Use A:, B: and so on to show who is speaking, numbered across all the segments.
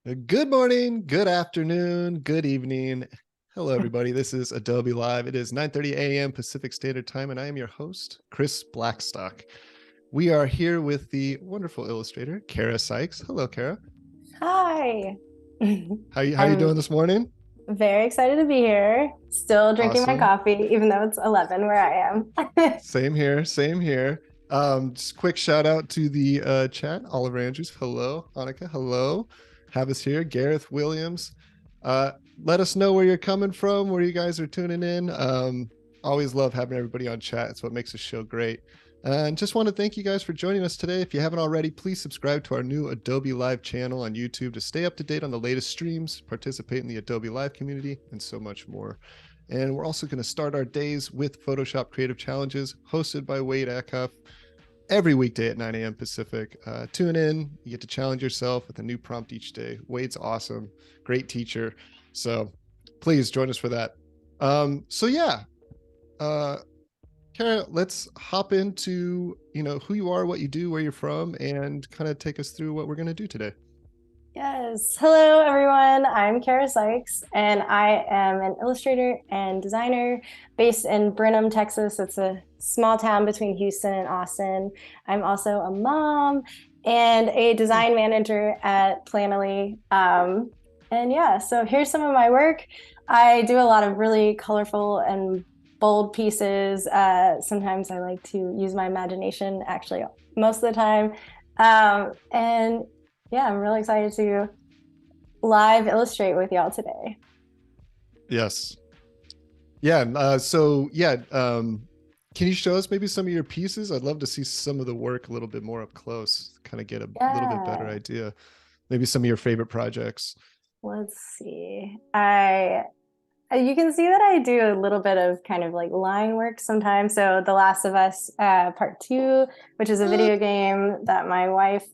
A: Good morning, good afternoon, good evening. Hello, everybody. This is Adobe Live. It is 9:30 a.m. Pacific Standard Time, and I am your host, Chris Blackstock. We are here with the wonderful illustrator, Carra Sykes. Hello, Carra.
B: Hi.
A: How you
B: I'm
A: doing this morning?
B: very excited to be here. Still drinking my
A: Awesome.
B: coffee, even though it's 11 where I am.
A: Same here. Same here. Just quick shout out to the chat. Oliver Andrews. Hello. Annika. Hello. Have us here. Gareth Williams. Uh, Let us know where you're coming from, where you guys are tuning in. Always love having everybody on chat. It's what makes the show great. And just want to thank you guys for joining us today. If you haven't already, please subscribe to our new Adobe Live channel on YouTube to stay up to date on the latest streams, participate in the Adobe Live community, and so much more. And we're also going to start our days with Photoshop Creative Challenges hosted by Wade Acuff every weekday at 9 a.m. Pacific. Tune in. You get to challenge yourself with a new prompt each day. Wade's awesome. Great teacher. So please join us for that. So yeah, Kara, let's hop into, who you are, what you do, where you're from, and kind of take us through what we're going to do today.
B: Yes. Hello, everyone. I'm Carra Sykes, and I am an illustrator and designer based in Brenham, Texas. It's a small town between Houston and Austin. I'm also a mom and a design manager at Planoly. And yeah, so here's some of my work. I do a lot of really colorful and bold pieces. Sometimes I like to use my imagination, actually, most of the time. And yeah, I'm really excited to live illustrate with y'all today.
A: Yes. Yeah. So yeah, can you show us maybe some of your pieces? I'd love to see some of the work a little bit more up close, kind of get a little bit better
B: Yeah,
A: idea. Maybe some of your favorite projects.
B: let's see. I You can see that I do a little bit of kind of like line work sometimes. So The Last of Us Part 2, which is a video game that my wife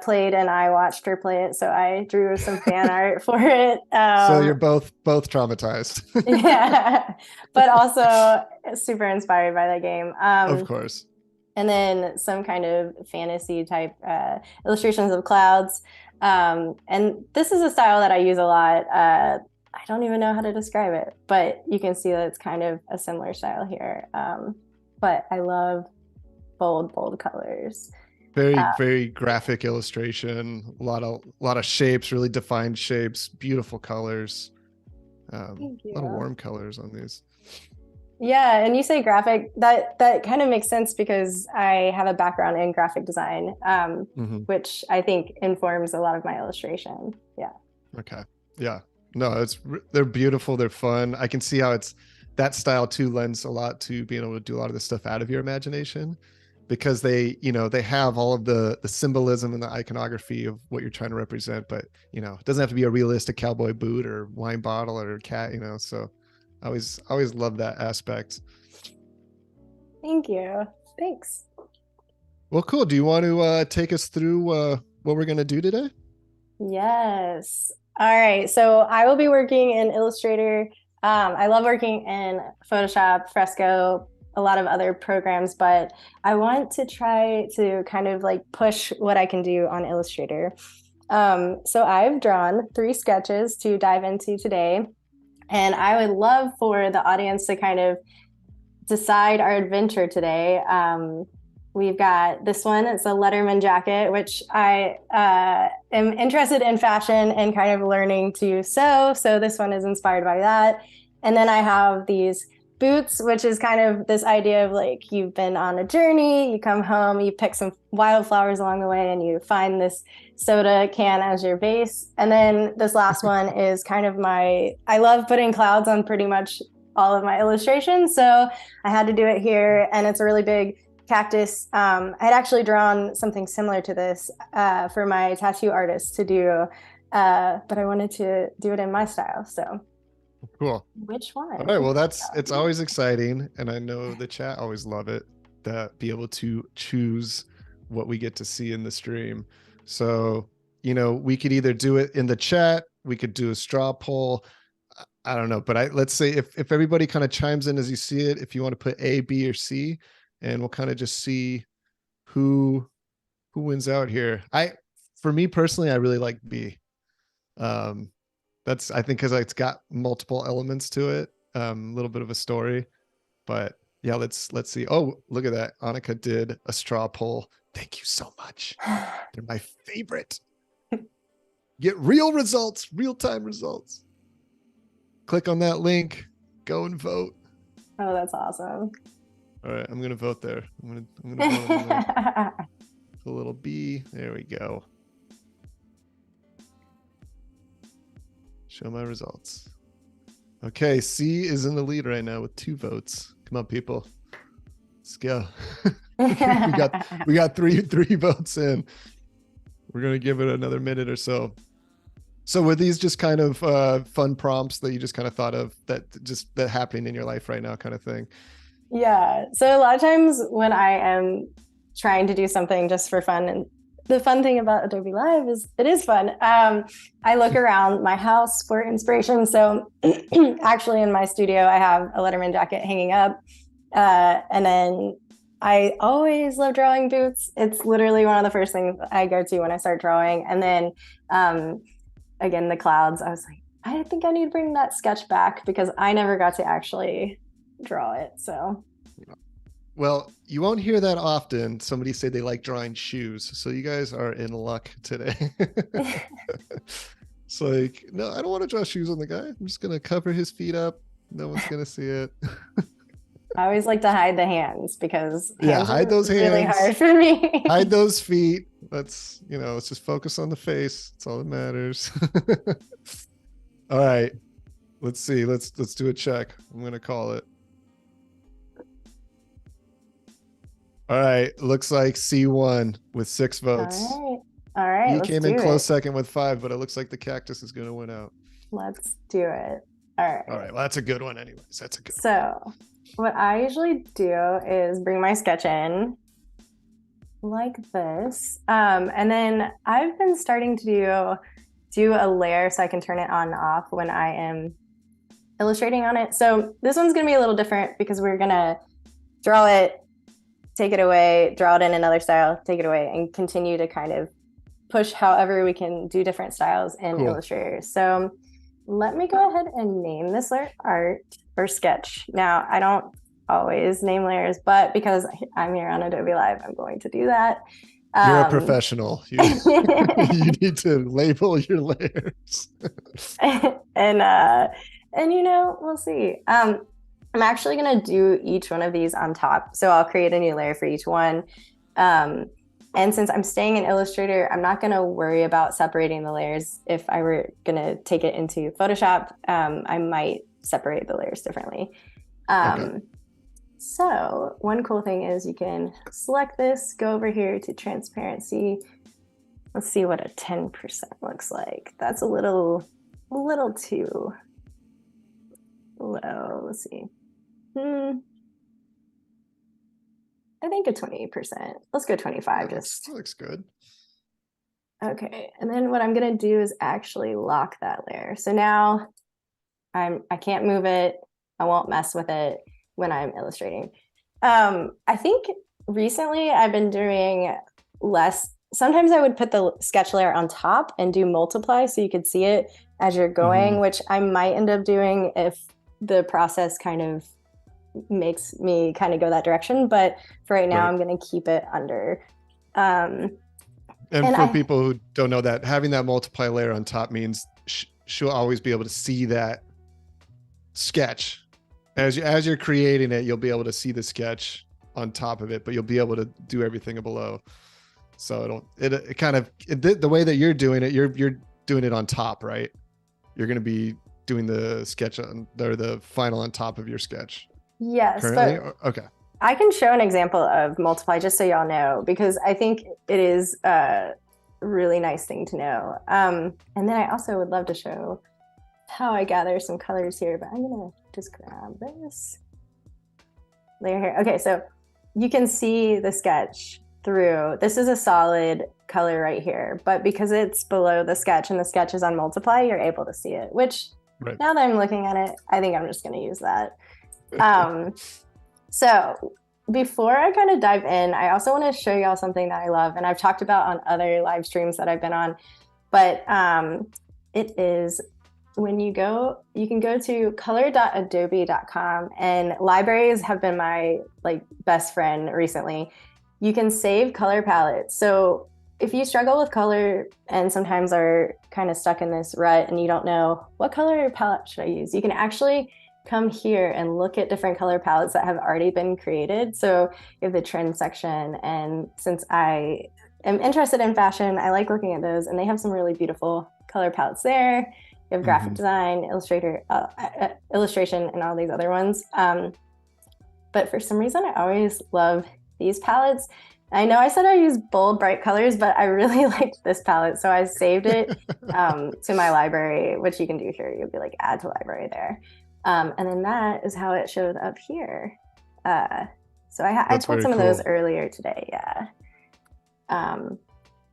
B: played and I watched her play it. So I drew some fan art for it.
A: So you're both traumatized.
B: Yeah, but also super inspired by that game.
A: Of course.
B: And then some kind of fantasy type illustrations of clouds. And this is a style that I use a lot. I don't even know how to describe it, but you can see that it's kind of a similar style here. But I love bold colors.
A: Very,
B: Uh,
A: very graphic illustration. A lot of shapes, really defined shapes, beautiful colors.
B: Thank
A: A lot of
B: you.
A: warm colors on these.
B: Yeah, and you say graphic, that kind of makes sense because I have a background in graphic design,
A: Mm-hmm.
B: which I think informs a lot of my illustration. Yeah.
A: Okay. Yeah. No, they're beautiful. They're fun. I can see how it's that style too lends a lot to being able to do a lot of this stuff out of your imagination because they have all of the symbolism and the iconography of what you're trying to represent, but it doesn't have to be a realistic cowboy boot or wine bottle or cat, so I always love that aspect.
B: Thank you. Thanks.
A: Well, cool. Do you want to take us through what we're going to do today?
B: Yes. All right. So I will be working in Illustrator. I love working in Photoshop, Fresco, a lot of other programs, but I want to try to kind of like push what I can do on Illustrator. So I've drawn 3 sketches to dive into today, and I would love for the audience to kind of decide our adventure today. We've got this one. It's a Letterman jacket, which I am interested in fashion and kind of learning to sew. So this one is inspired by that. And then I have these boots, which is kind of this idea of like you've been on a journey, you come home, you pick some wildflowers along the way, and you find this soda can as your base. And then this last one is kind of I love putting clouds on pretty much all of my illustrations. So I had to do it here, and it's a really big cactus. I had actually drawn something similar to this for my tattoo artist to do, but I wanted to do it in my style. So,
A: Cool.
B: which
A: All right.
B: one?
A: Well, it's always exciting, and I know the chat always love it to be able to choose what we get to see in the stream. So, we could either do it in the chat, we could do a straw poll. I don't know, but let's say if everybody kind of chimes in as you see it, if you want to put A, B, or C, and we'll kind of just see who wins out here. For me personally, I really like B. Um, that's I think because it's got multiple elements to it, a little bit of a story. But yeah, let's see. Oh, look at that. Annika did a straw poll. Thank you so much. They're my favorite. Get real results, real-time results. Click on that link. Go and vote.
B: Oh, that's awesome.
A: All right, I'm gonna vote there. I'm gonna vote on the link. A little B. There we go. Show my results. Okay, C is in the lead right now with 2 votes. Come on, people. Let's go. we got three votes in. We're gonna give it another minute or so. So were these just kind of fun prompts that you just kind of thought of that happening in your life right now kind of thing?
B: Yeah. So a lot of times when I am trying to do something just for fun, and the fun thing about Adobelive is it is fun. I look around my house for inspiration. So actually in my studio, I have a Letterman jacket hanging up. And then I always love drawing boots. It's literally one of the first things I go to when I start drawing. And then again, the clouds, I was like, I think I need to bring that sketch back because I never got to actually draw it. So
A: well, you won't hear that often. Somebody say they like drawing shoes. So you guys are in luck today. It's like, no, I don't want to draw shoes on the guy. I'm just going to cover his feet up. No one's going to see it.
B: I always like to hide the hands because
A: hide those hands.
B: Really hard for me.
A: Hide those feet. Let's just focus on the face. That's all that matters. All right. Let's see. Let's do a check. I'm going to call it. All right. Looks like C1 with 6 votes.
B: All right.
A: He came in close second with 5, but it looks like the cactus is going to win out.
B: Let's do it. All right.
A: All right. Well, that's a good one anyways. That's a good one.
B: So what I usually do is bring my sketch in like this. And then I've been starting to do a layer so I can turn it on and off when I am illustrating on it. So this one's going to be a little different because we're going to draw it, take it away, draw it in another style, take it away, and continue to kind of push however we can do different styles in Illustrator. So let me go ahead and name this layer art or sketch. Now, I don't always name layers, but because I'm here on Adobelive, I'm going to do that.
A: You're a professional. You need to label your layers.
B: and we'll see. I'm actually going to do each one of these on top. So I'll create a new layer for each one. And since I'm staying in Illustrator, I'm not going to worry about separating the layers. If I were going to take it into Photoshop, I might separate the layers differently. Okay. So one cool thing is you can select this, go over here to transparency. Let's see what a 10% looks like. That's a little too low. Let's see. I think a 28%. Let's go 25. Just
A: looks good.
B: Okay, and then what I'm gonna do is actually lock that layer. So now I can't move it. I won't mess with it when I'm illustrating. I think recently I've been doing less. Sometimes I would put the sketch layer on top and do multiply so you could see it as you're going, which I might end up doing if the process kind of makes me kind of go that direction. But for right now, I'm going to keep it under. And
A: for people who don't know that, having that multiply layer on top means she'll always be able to see that sketch. As you're creating it, you'll be able to see the sketch on top of it, but you'll be able to do everything below. So the way that you're doing it, you're doing it on top, right? You're going to be doing the sketch or the final on top of your sketch.
B: Yes.
A: Currently? Okay.
B: I can show an example of multiply just so y'all know, because I think it is a really nice thing to know. And then I also would love to show how I gather some colors here, but I'm going to just grab this layer here. Okay, so you can see the sketch through. This is a solid color right here, but because it's below the sketch and the sketch is on multiply, you're able to see it, which now that I'm looking at it, I think I'm just going to use that. So before I kind of dive in, I also want to show y'all something that I love and I've talked about on other live streams that I've been on, but It is when you can go to color.adobe.com, and libraries have been my like best friend recently. You can save color palettes. So if you struggle with color and sometimes are kind of stuck in this rut and you don't know what color palette should I use, you can actually come here and look at different color palettes that have already been created. So you have the trend section, and since I am interested in fashion, I like looking at those, and they have some really beautiful color palettes there. You have graphic design, Illustrator, illustration, and all these other ones. But for some reason, I always love these palettes. I know I said I use bold, bright colors, but I really liked this palette, so I saved it to my library, which you can do here. You'll be like, add to library there. And then that is how it showed up here. So I pulled some of those earlier today, yeah.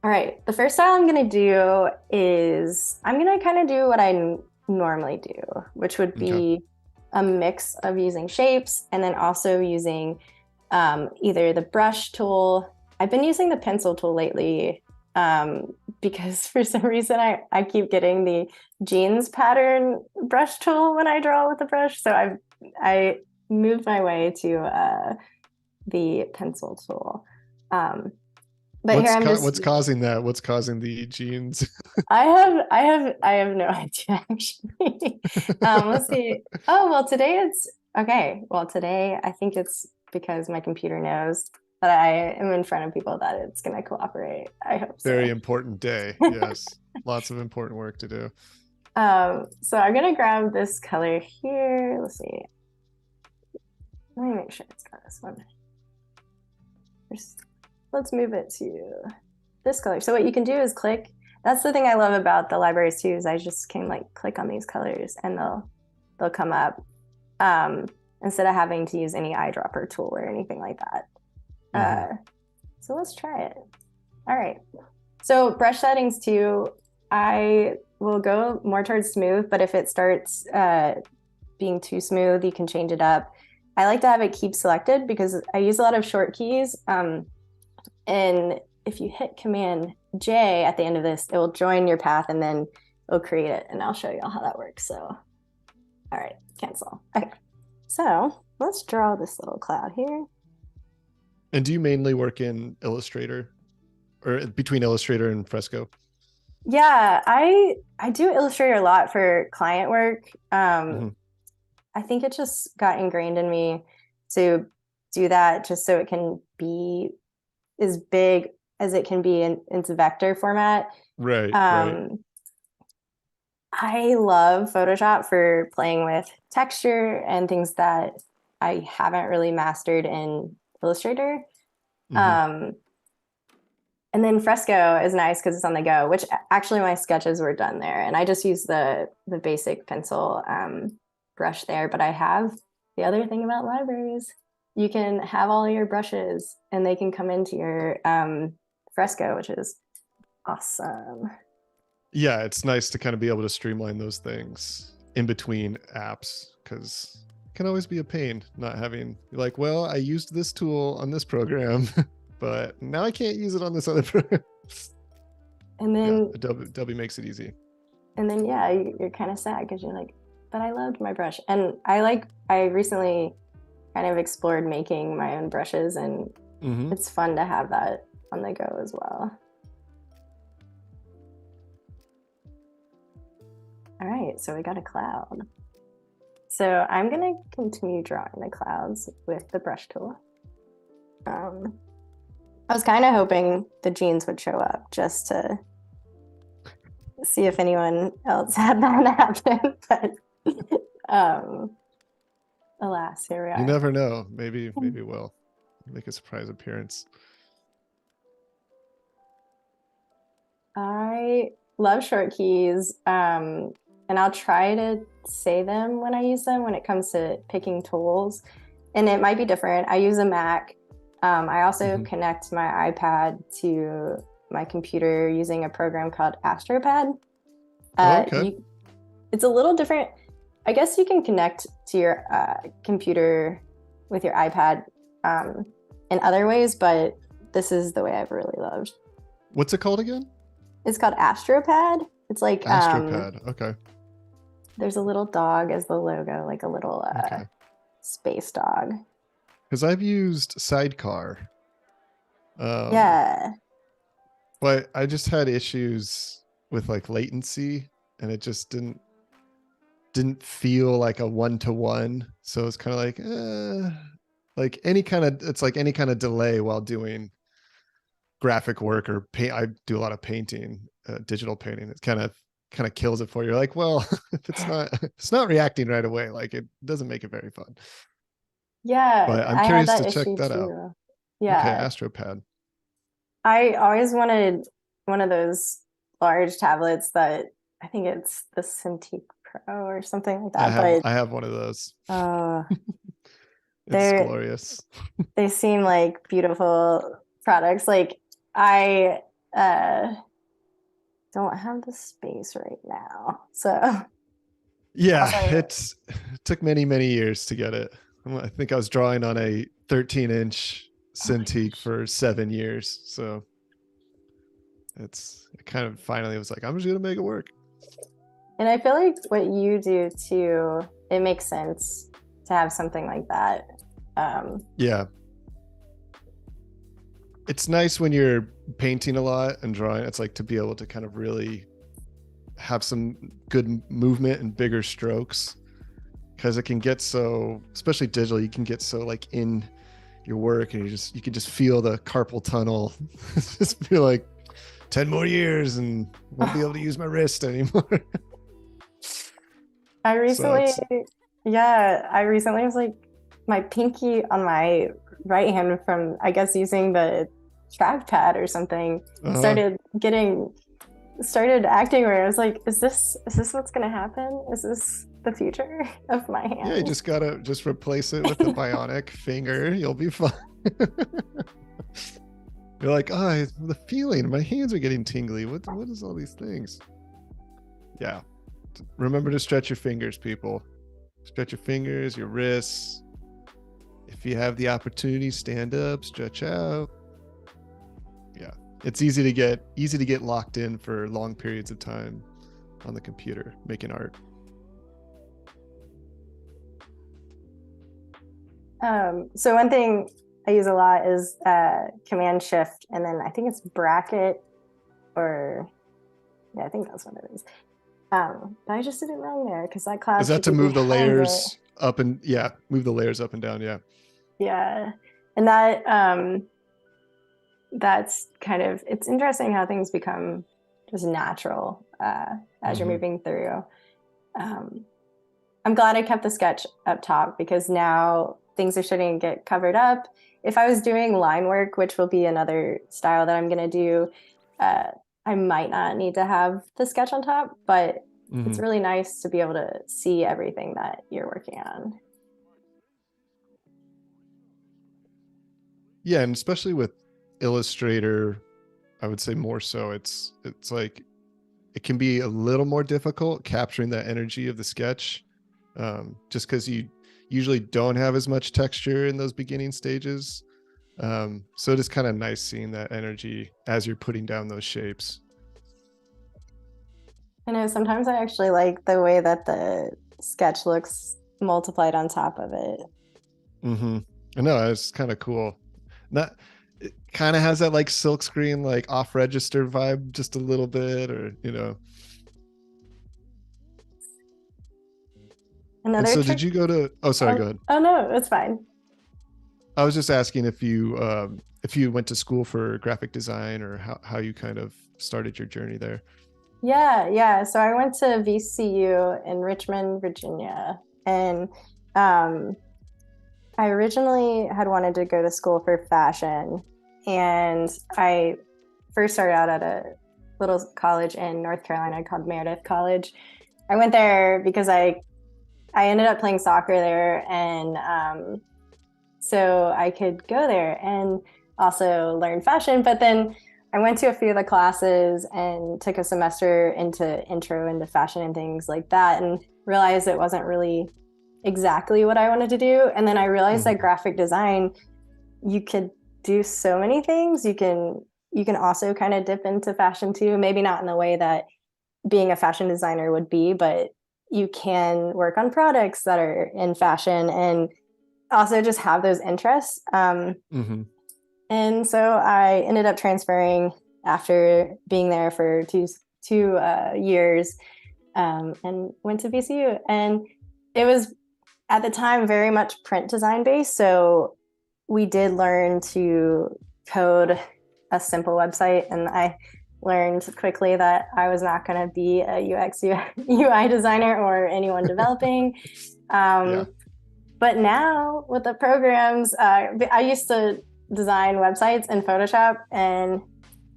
B: All right, the first style I'm gonna do is, I'm gonna kind of do what I normally do, which would be a mix of using shapes and then also using either the brush tool. I've been using the pencil tool lately because for some reason I keep getting the jeans pattern brush tool when I draw with the brush. So I moved my way to the pencil tool. But
A: what's causing that? What's causing the jeans?
B: I have no idea actually. Let's see. Oh, well, today it's okay. Well, today I think it's because my computer knows that I am in front of people that it's going to cooperate. I hope so.
A: Very important day. Yes. Lots of important work to do.
B: So I'm going to grab this color here. Let's see. Let me make sure it's got this one. Let's move it to this color. So what you can do is click. That's the thing I love about the libraries too, is I just can like click on these colors and they'll come up instead of having to use any eyedropper tool or anything like that. So let's try it. All right. So brush settings too, I will go more towards smooth, but if it starts being too smooth, you can change it up. I like to have it keep selected because I use a lot of short keys. And if you hit Command J at the end of this, it will join your path and then it'll create it. And I'll show you all how that works. So, all right, cancel. Okay, so let's draw this little cloud here.
A: And do you mainly work in Illustrator or between Illustrator and Fresco?
B: Yeah, I do Illustrator a lot for client work. I think it just got ingrained in me to do that just so it can be as big as it can be in its vector format.
A: Right.
B: I love Photoshop for playing with texture and things that I haven't really mastered in Illustrator. And then Fresco is nice because it's on the go, which actually my sketches were done there. And I just use the basic pencil brush there. But I have the other thing about libraries. You can have all your brushes and they can come into your Fresco, which is awesome.
A: Yeah, it's nice to kind of be able to streamline those things in between apps because it can always be a pain not having, like, well, I used this tool on this program, but now I can't use it on this other program.
B: And then
A: Adobe makes it easy.
B: And then, yeah, you're kind of sad because you're like, but I loved my brush. And I recently kind of explored making my own brushes, and it's fun to have that on the go as well. All right, so we got a cloud. So I'm gonna continue drawing the clouds with the brush tool. I was kind of hoping the jeans would show up just to see if anyone else had that happen, but alas, here we are.
A: You never know. Maybe we'll make a surprise appearance.
B: I love short keys, and I'll try to say them when I use them when it comes to picking tools. And it might be different. I use a Mac. I also connect my iPad to my computer using a program called AstroPad. It's a little different. I guess you can connect to your computer with your iPad in other ways, but this is the way I've really loved.
A: What's it called again?
B: It's called AstroPad. It's like
A: Astropad. Okay.
B: there's a little dog as the logo, like a little
A: Okay.
B: space dog.
A: Because I've used Sidecar, um,
B: Yeah.
A: but I just had issues with like latency, and it just didn't feel like a one-to-one. So it's kind of like any kind of it's like any kind of delay while doing graphic work or paint. I do a lot of painting, digital painting. It kind of kills it for you. You're like, well, if it's not reacting right away, like it doesn't make it very fun.
B: Yeah,
A: But I'm
B: I had
A: curious
B: that
A: to check
B: issue
A: that out.
B: too.
A: Okay,
B: Yeah.
A: Astropad.
B: I always wanted one of those large tablets that I think it's the Cintiq Pro or something like
A: I
B: that,
A: have
B: but
A: I have one of those.
B: uh
A: It's
B: they're
A: glorious.
B: they seem like beautiful products. Like I uh don't have the space right now. So
A: Yeah,
B: also
A: it took many years to get it. I think I was drawing on a 13-inch
B: oh my
A: Cintiq
B: gosh.
A: for 7 years. So it kind of finally was like, I'm just gonna make it work.
B: And I feel like what you do too, it makes sense to have something like that. Um,
A: Yeah. It's nice when you're painting a lot and drawing. It's like to be able to kind of really have some good movement and bigger strokes, because it can get so, especially digital, you can get so like in your work, and you can just feel the carpal tunnel. Just feel like 10 more years and won't be able to use my wrist anymore.
B: I
A: So
B: recently,
A: it's
B: yeah, I recently was like my pinky on my right hand from, I guess, using the trackpad or something,
A: uh
B: started getting started acting where I was like, is this what's gonna happen? Is this the future of my
A: yeah, you
B: hand?
A: just gotta just replace it with a bionic finger. You'll be fine. You're like, oh, the feeling, my hands are getting tingly. What is all these things? Yeah. Remember to stretch your fingers, people. Stretch your fingers, your wrists. If you have the opportunity, stand up, stretch out. Yeah. It's easy to get locked in for long periods of time on the computer making art.
B: So one thing I use a lot is Command Shift, and then I think it's bracket, or yeah, I think that's what it is. But I just did it wrong there because that
A: Is
B: class
A: that
B: should
A: to
B: be
A: move the
B: behind it.
A: layers up and yeah, move the layers up and down? Yeah.
B: Yeah, and that's kind of, it's interesting how things become just natural as you're
A: Mm-hmm.
B: moving through. Um, I'm glad I kept the sketch up top because now things are starting to get covered up. If I was doing line work, which will be another style that I'm going to do, uh, I might not need to have the sketch on top, but it's
A: Mm-hmm.
B: really nice to be able to see everything that you're working on.
A: Yeah, and especially with Illustrator, I would say more so. It's like it can be a little more difficult capturing that energy of the sketch, just because you usually don't have as much texture in those beginning stages. So it is kind of nice seeing that energy as you're putting down those shapes.
B: I know sometimes I actually like the way that the sketch looks multiplied on top of it.
A: Mm-hmm. I know it's kind of cool. Not It kind of has that like silkscreen, like off register vibe just a little bit, or And
B: Another
A: so
B: trick.
A: did you go to, oh, sorry,
B: Oh,
A: go ahead.
B: oh no, it's fine.
A: I was just asking if you went to school for graphic design, or how you kind of started your journey there.
B: Yeah. So I went to VCU in Richmond, Virginia, and um, I originally had wanted to go to school for fashion, and I first started out at a little college in North Carolina called Meredith College. I went there because I ended up playing soccer there, and so I could go there and also learn fashion. But then I went to a few of the classes and took a semester into intro into fashion and things like that, and realized it wasn't really exactly what I wanted to do. And then I realized that
A: Mm-hmm.
B: graphic design, you could do so many things. You can also kind of dip into fashion too, maybe not in the way that being a fashion designer would be, but you can work on products that are in fashion and also just have those interests.
A: Mm-hmm.
B: And so I ended up transferring after being there for two years, and went to VCU. And it was at the time very much print design based. So we did learn to code a simple website, and I learned quickly that I was not going to be a UX UI designer or anyone developing.
A: Yeah.
B: Um, but now with the programs, I used to design websites in Photoshop, and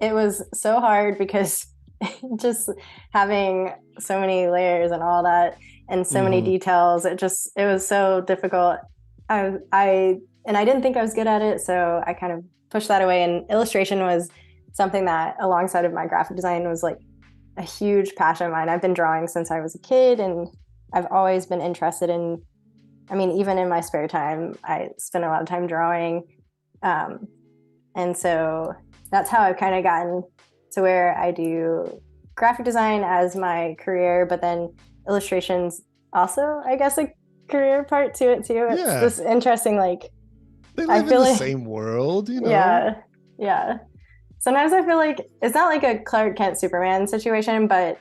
B: it was so hard because just having so many layers and all that and so many
A: Mm-hmm.
B: details, it was so difficult. And I didn't think I was good at it, so I kind of pushed that away. And illustration was something that, alongside of my graphic design, was like a huge passion of mine. I've been drawing since I was a kid, and I've always been interested in, I mean, even in my spare time, I spend a lot of time drawing. Um, and so that's how I've kind of gotten to where I do graphic design as my career, but then illustrations also, I guess, a career part to it too. It's
A: Yeah.
B: this interesting, like,
A: They
B: I
A: live in
B: feel
A: the
B: like,
A: same world, you know?
B: yeah, yeah. Sometimes I feel like it's not like a Clark Kent Superman situation, but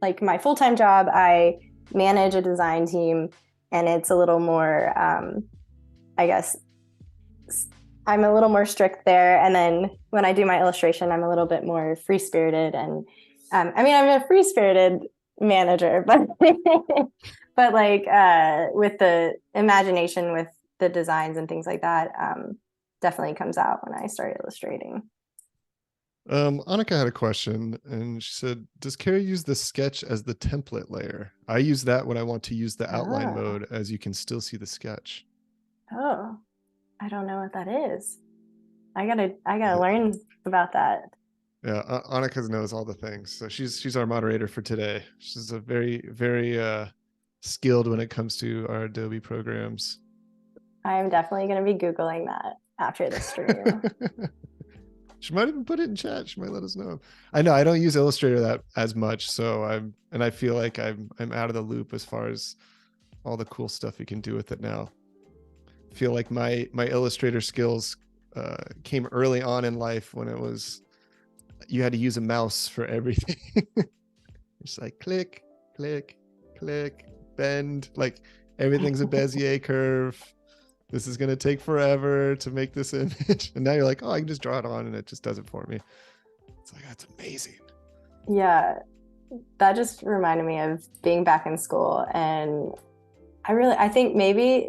B: like my full-time job, I manage a design team, and it's a little more, I guess I'm a little more strict there. And then when I do my illustration, I'm a little bit more free spirited. And I mean, I'm a free spirited manager, but but like with the imagination with the designs and things like that, definitely comes out when I start illustrating.
A: Annika had a question and she said, does Carrie use the sketch as the template layer? I use that when I want to use the outline
B: Oh,
A: mode, as you can still see the sketch.
B: oh, I don't know what that is. I gotta learn about that.
A: Yeah, Annika knows all the things. So she's our moderator for today. She's a very skilled when it comes to our Adobe programs.
B: I am definitely gonna be Googling that after the stream.
A: She might even put it in chat. She might let us know. I know I don't use Illustrator that as much, so I feel like I'm out of the loop as far as all the cool stuff you can do with it now. I feel like my Illustrator skills came early on in life when it was you had to use a mouse for everything. It's like click, click, click, bend. Like everything's a Bezier curve. This is gonna take forever to make this image. And now you're like, oh, I can just draw it on and it just does it for me. It's like, that's amazing.
B: Yeah, that just reminded me of being back in school. And I think maybe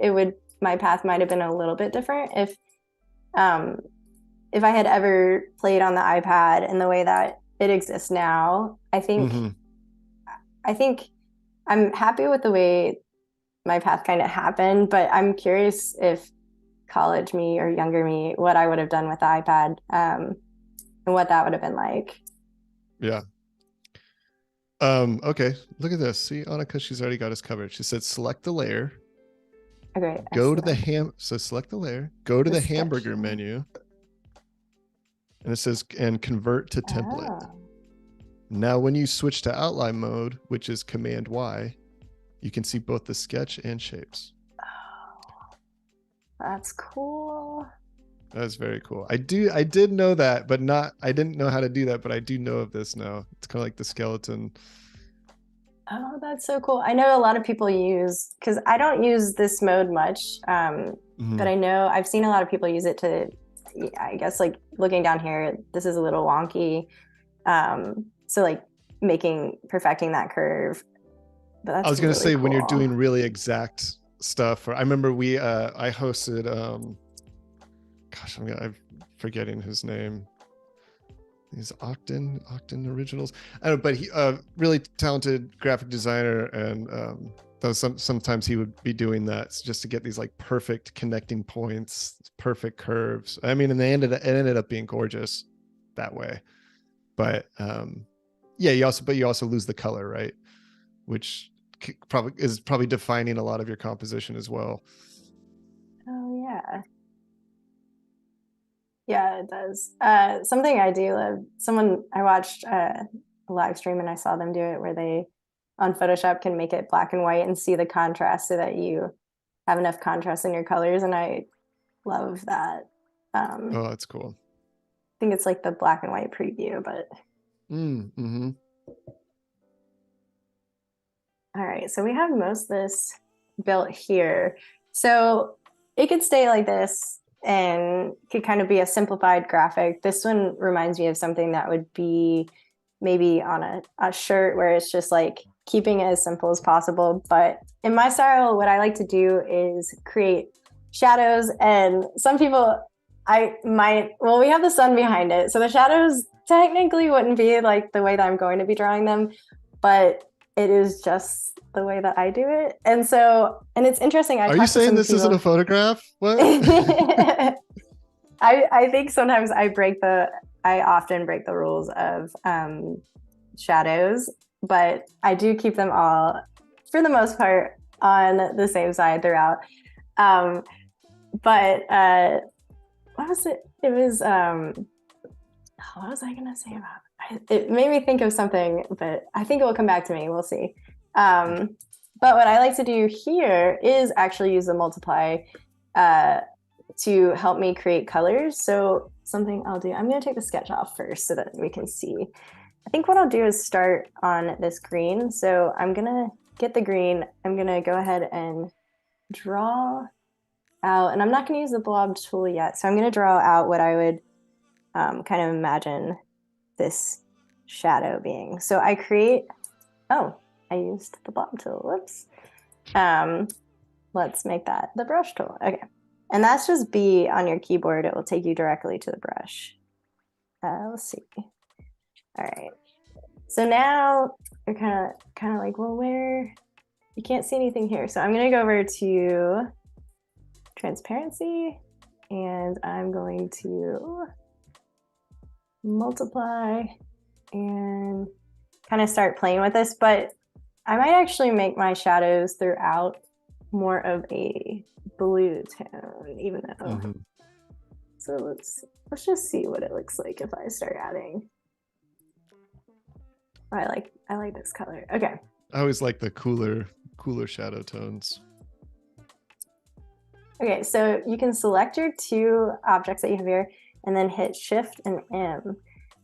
B: my path might have been a little bit different um, if I had ever played on the iPad in the way that it exists now.
A: Mm-hmm.
B: I think I'm happy with the way my path kind of happened, but I'm curious if college me or younger me, what I would have done with the iPad, and what that would have been like.
A: Yeah. Okay, look at this. See, Annika, she's already got us covered. She said select the layer,
B: Okay, I
A: go
B: see
A: to the
B: that.
A: so select the layer, go to
B: The
A: the
B: sketch.
A: hamburger menu, and it says and convert to template.
B: Oh,
A: Now, when you switch to outline mode, which is Command Y, you can see both the sketch and shapes.
B: that's cool.
A: That's very cool. I did know that, but not I didn't know how to do that, but I do know of this now. It's kind of like the skeleton.
B: Oh, that's so cool. I know a lot of people use, because I don't use this mode much,
A: Mm-hmm.
B: but I know I've seen a lot of people use it to, I guess, like looking down here, this is a little wonky. So like perfecting that curve. But
A: I
B: that's
A: was gonna
B: really
A: say when you're
B: cool.
A: doing really exact stuff. I remember I hosted gosh, I'm forgetting his name. He's Octon Originals. I don't know, but he really talented graphic designer, and sometimes he would be doing that just to get these like perfect connecting points, perfect curves. I mean, and it ended up being gorgeous that way. But yeah, you also lose the color, right? Which probably defining a lot of your composition as well.
B: Oh yeah. Yeah, it does. Something I do love, I watched a live stream and I saw them do it where they on Photoshop can make it black and white and see the contrast so that you have enough contrast in your colors. And I love that. I
A: Oh, that's cool.
B: think it's like the black and white preview, but
A: Mm-hmm.
B: all right. So we have most of this built here. So it could stay like this and could kind of be a simplified graphic. This one reminds me of something that would be maybe on a shirt where it's just like keeping it as simple as possible. But in my style, what I like to do is create shadows. And some people, we have the sun behind it. So the shadows technically wouldn't be like the way that I'm going to be drawing them, but it is just the way that I do it. And it's interesting. I
A: Are you
B: talked to
A: saying
B: some
A: this
B: people.
A: isn't a photograph? What?
B: I think sometimes I often break the rules of shadows, but I do keep them all, for the most part, on the same side throughout. But what was it? It was, what was I going to say about it? It made me think of something, but I think it will come back to me. We'll see. But what I like to do here is actually use the multiply to help me create colors. So something I'll do, I'm going to take the sketch off first so that we can see. I think what I'll do is start on this green. So I'm going to get the green. I'm going to go ahead and draw out, and I'm not going to use the blob tool yet. So I'm going to draw out what I would kind of imagine this shadow being. So I used the blob tool. Whoops. Let's make that the brush tool. Okay. And that's just B on your keyboard. It will take you directly to the brush. Let's see. All right. So now you're kind of like, well, you can't see anything here. So I'm going to go over to transparency and I'm going to multiply and kind of start playing with this, but I might actually make my shadows throughout more of a blue tone, even though. So let's just see what it looks like if I start adding. Oh, I like this color. Okay.
A: I always like the cooler shadow tones.
B: Okay, so you can select your two objects that you have here and then hit Shift and M.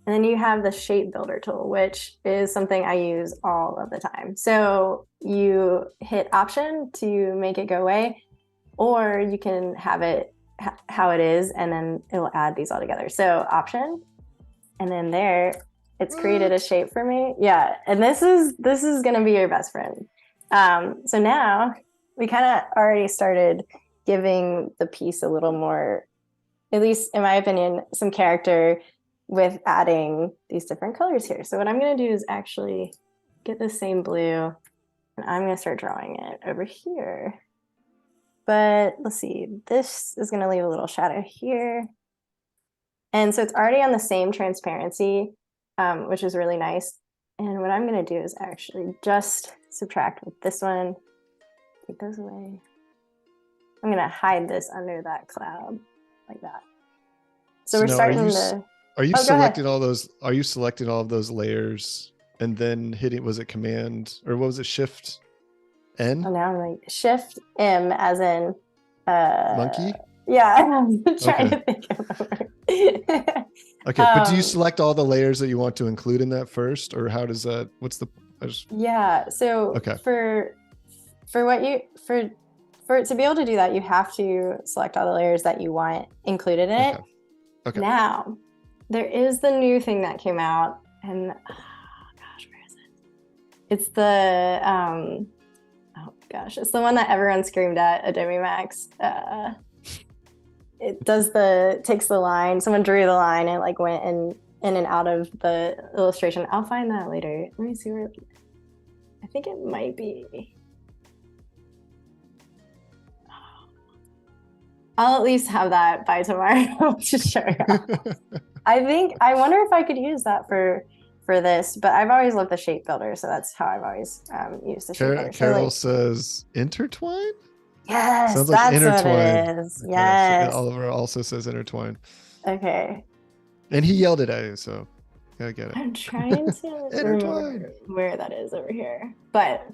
B: And then you have the shape builder tool, which is something I use all of the time. So you hit Option to make it go away, or you can have it how it is, and then it will add these all together. So Option, and then there, it's created a shape for me. Yeah, and this is gonna be your best friend. So now we kind of already started giving the piece a little more, at least in my opinion, some character with adding these different colors here. So what I'm going to do is actually get the same blue and I'm going to start drawing it over here. But let's see, this is going to leave a little shadow here. And so it's already on the same transparency, which is really nice. And what I'm going to do is actually just subtract with this one, take those away. I'm going to hide this under that cloud like that. So we're starting to.
A: Are you selecting all those? Are you selecting all of those layers and then hitting? Was it Command or what was it? Shift N?
B: Oh, now I'm like Shift M, as in
A: monkey.
B: Yeah, I'm trying to think of a word.
A: Okay, but do you select all the layers that you want to include in that first, or how does that? What's the?
B: Yeah. So for it to be able to do that, you have to select all the layers that you want included in it. Okay. Now, there is the new thing that came out, and gosh, where is it? It's the it's the one that everyone screamed at Adobe Max. It takes the line. Someone drew the line and like went in and out of the illustration. I'll find that later. Let me see where. I think it might be. I'll at least have that by tomorrow to show you. I wonder if I could use that for this, but I've always loved the shape builder, so that's how I've always used the shape builder.
A: Carol says intertwine?
B: Yes, sounds like that's intertwine. What it is. Yes.
A: Oliver also says intertwine.
B: Okay.
A: And he yelled it at you, so gotta get it.
B: I'm trying to
A: Intertwined.
B: remember where that is over here, but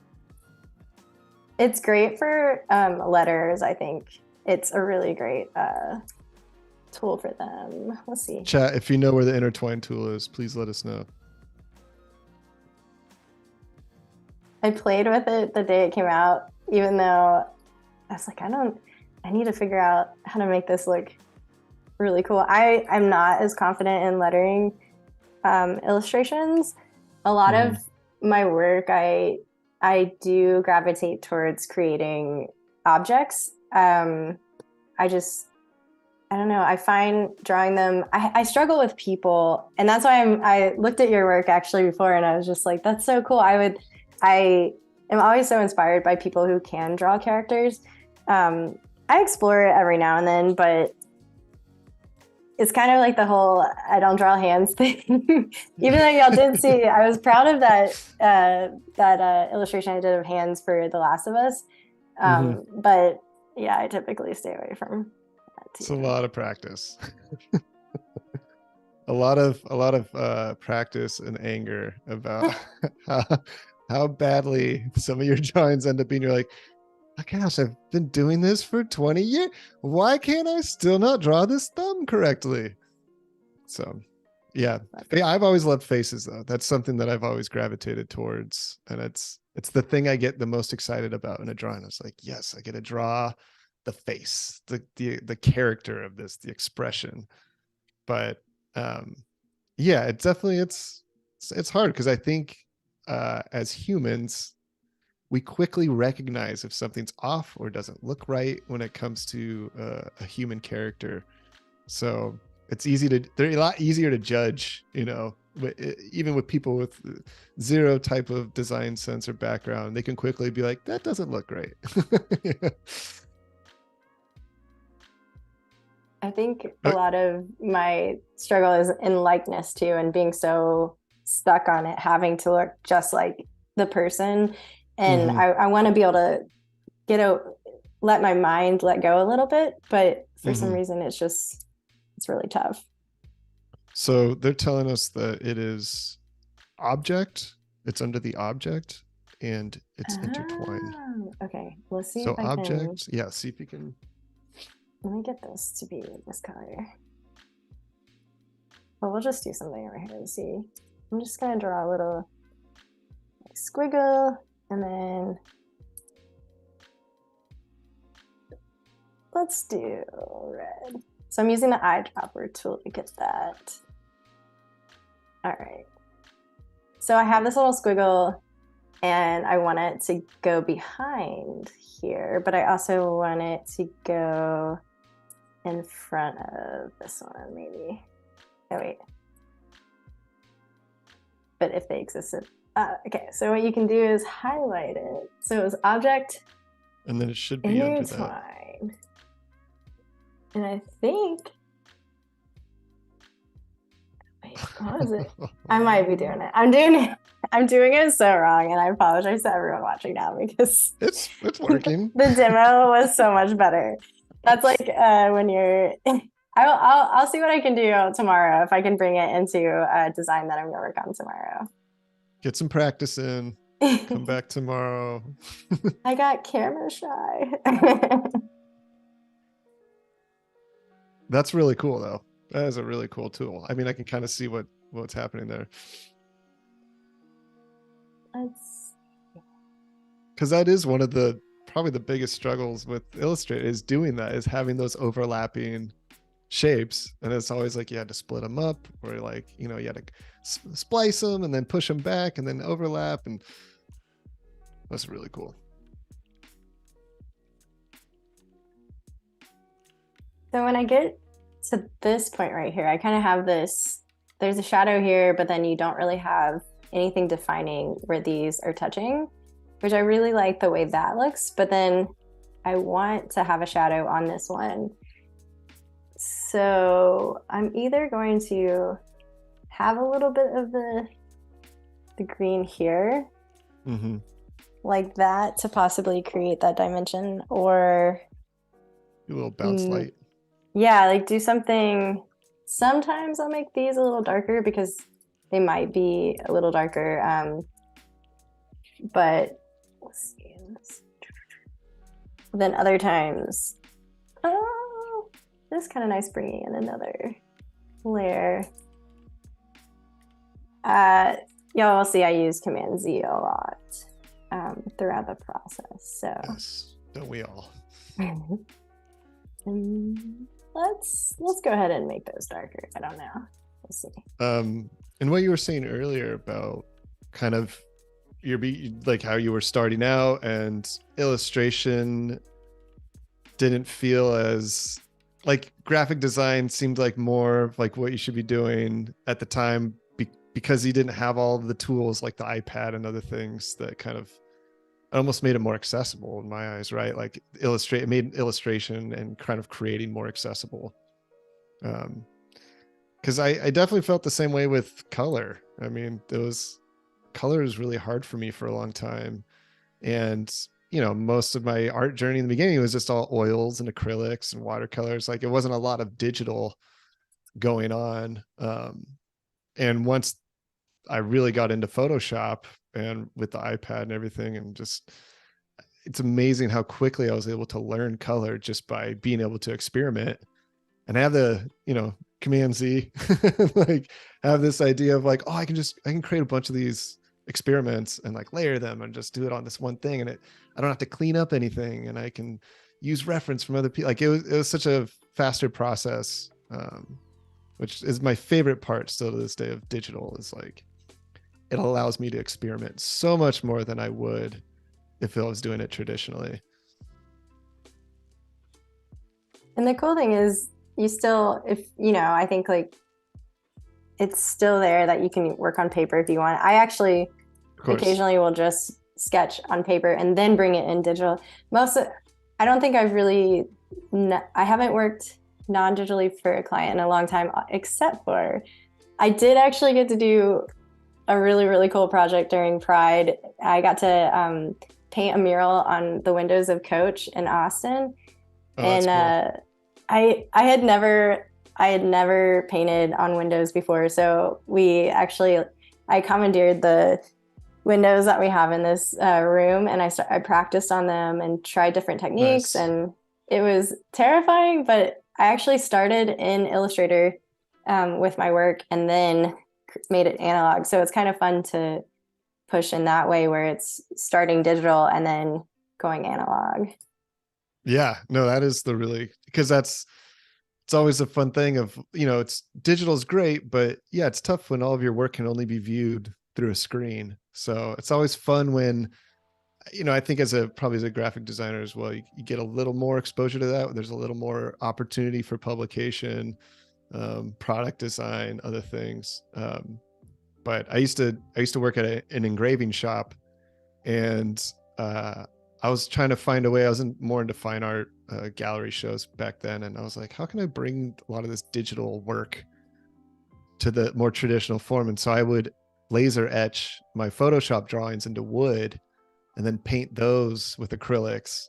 B: it's great for letters. I think it's a really great tool for them. Let's see.
A: Chat, if you know where the intertwine tool is, please let us know.
B: I played with it the day it came out, even though I was like, I need to figure out how to make this look really cool. I'm not as confident in lettering illustrations. A lot of my work, I do gravitate towards creating objects. I don't know. I find drawing them, I struggle with people, and that's why I looked at your work actually before, and I was just like, that's so cool. I am always so inspired by people who can draw characters. I explore it every now and then, but it's kind of like the whole I don't draw hands thing. Even though y'all did see, I was proud of that illustration I did of hands for The Last of Us. But yeah, I typically stay away from that too.
A: It's a lot of practice. a lot of practice and anger about how badly some of your drawings end up being. You're like, oh gosh, I've been doing this for 20 years. Why can't I still not draw this thumb correctly? So yeah, I've always loved faces though. That's something that I've always gravitated towards. And it's the thing I get the most excited about in a drawing. It's like, yes, I get to draw the face, the character of this, the expression. But yeah, it definitely, it's hard because I think as humans, we quickly recognize if something's off or doesn't look right when it comes to a human character. So they're a lot easier to judge, even with people with zero type of design sense or background. They can quickly be like, that doesn't look right. Yeah.
B: I think a lot of my struggle is in likeness too, and being so stuck on it, having to look just like the person. And I want to be able to let my mind let go a little bit, but for some reason it's really tough.
A: So they're telling us that it is object, it's under the object, and it's intertwined.
B: Okay, let's see.
A: So object, yeah, see if you can.
B: Let me get this to be this color. Well, we'll just do something over here to see. I'm just gonna draw a little squiggle. And then let's do red. So I'm using the eyedropper tool to get that. All right. So I have this little squiggle and I want it to go behind here, but I also want it to go in front of this one, maybe. Oh, wait. But if they existed. Okay, so what you can do is highlight it. So it's object.
A: And then it should be under that.
B: And I think, wait, what is it? I might be doing it. I'm doing it so wrong, and I apologize to everyone watching now because
A: it's working.
B: The demo was so much better. That's like when you're. I'll see what I can do tomorrow if I can bring it into a design that I'm gonna work on tomorrow.
A: Get some practice in. Come back tomorrow.
B: I got camera shy.
A: That's really cool though. That is a really cool tool. I mean, I can kind of see what's happening there. Because that is one of probably the biggest struggles with Illustrator is doing that, is having those overlapping shapes. And it's always like you had to split them up, or like, you had to splice them and then push them back and then overlap. And that's really cool.
B: So when I get to this point right here, I kind of have this, there's a shadow here, but then you don't really have anything defining where these are touching, which I really like the way that looks. But then I want to have a shadow on this one. So I'm either going to have a little bit of the green here, like that, to possibly create that dimension, or
A: a little bounce light.
B: Yeah, like do something sometimes I'll make these a little darker because they might be a little darker. But let's see. Then other times, oh, this kind of nice bringing in another layer. Y'all will see I use Command Z a lot throughout the process. So
A: Yes, don't we all?
B: let's go ahead and make those darker. I don't know. Let's see.
A: And what you were saying earlier about kind of like how you were starting out and illustration didn't feel as like graphic design seemed like more like what you should be doing at the time because you didn't have all the tools like the iPad and other things that kind of almost made it more accessible in my eyes, right? Like it made illustration and kind of creating more accessible. Because I definitely felt the same way with color. I mean, color was really hard for me for a long time. And, most of my art journey in the beginning was just all oils and acrylics and watercolors. Like it wasn't a lot of digital going on. And once I really got into Photoshop and with the iPad and everything, and just, it's amazing how quickly I was able to learn color just by being able to experiment and have the, Command Z, like have this idea of like, oh, I can create a bunch of these experiments and like layer them and just do it on this one thing. And I don't have to clean up anything, and I can use reference from other people. Like it was such a faster process, which is my favorite part still to this day of digital, is like, it allows me to experiment so much more than I would if I was doing it traditionally.
B: And the cool thing is you still, I think like it's still there that you can work on paper if you want. I actually occasionally will just sketch on paper and then bring it in digital. I don't think I haven't worked non-digitally for a client in a long time, except for I did actually get to do a really, really cool project during Pride. I got to paint a mural on the windows of Coach in Austin.
A: Oh,
B: and
A: cool.
B: I had never painted on windows before. So I commandeered the windows that we have in this room, and I practiced on them and tried different techniques.
A: Nice.
B: And it was terrifying, but I actually started in Illustrator with my work and then made it analog. So it's kind of fun to push in that way, where it's starting digital and then going analog.
A: Yeah, no, that is because it's always a fun thing of, it's digital is great, but yeah, it's tough when all of your work can only be viewed through a screen. So it's always fun when, I think probably as a graphic designer as well, you get a little more exposure to that. There's a little more opportunity for publication, product design, other things. But I used to work at an engraving shop, and I was trying to find a way. I was more into fine art gallery shows back then, and I was like, how can I bring a lot of this digital work to the more traditional form? And so I would laser etch my Photoshop drawings into wood and then paint those with acrylics.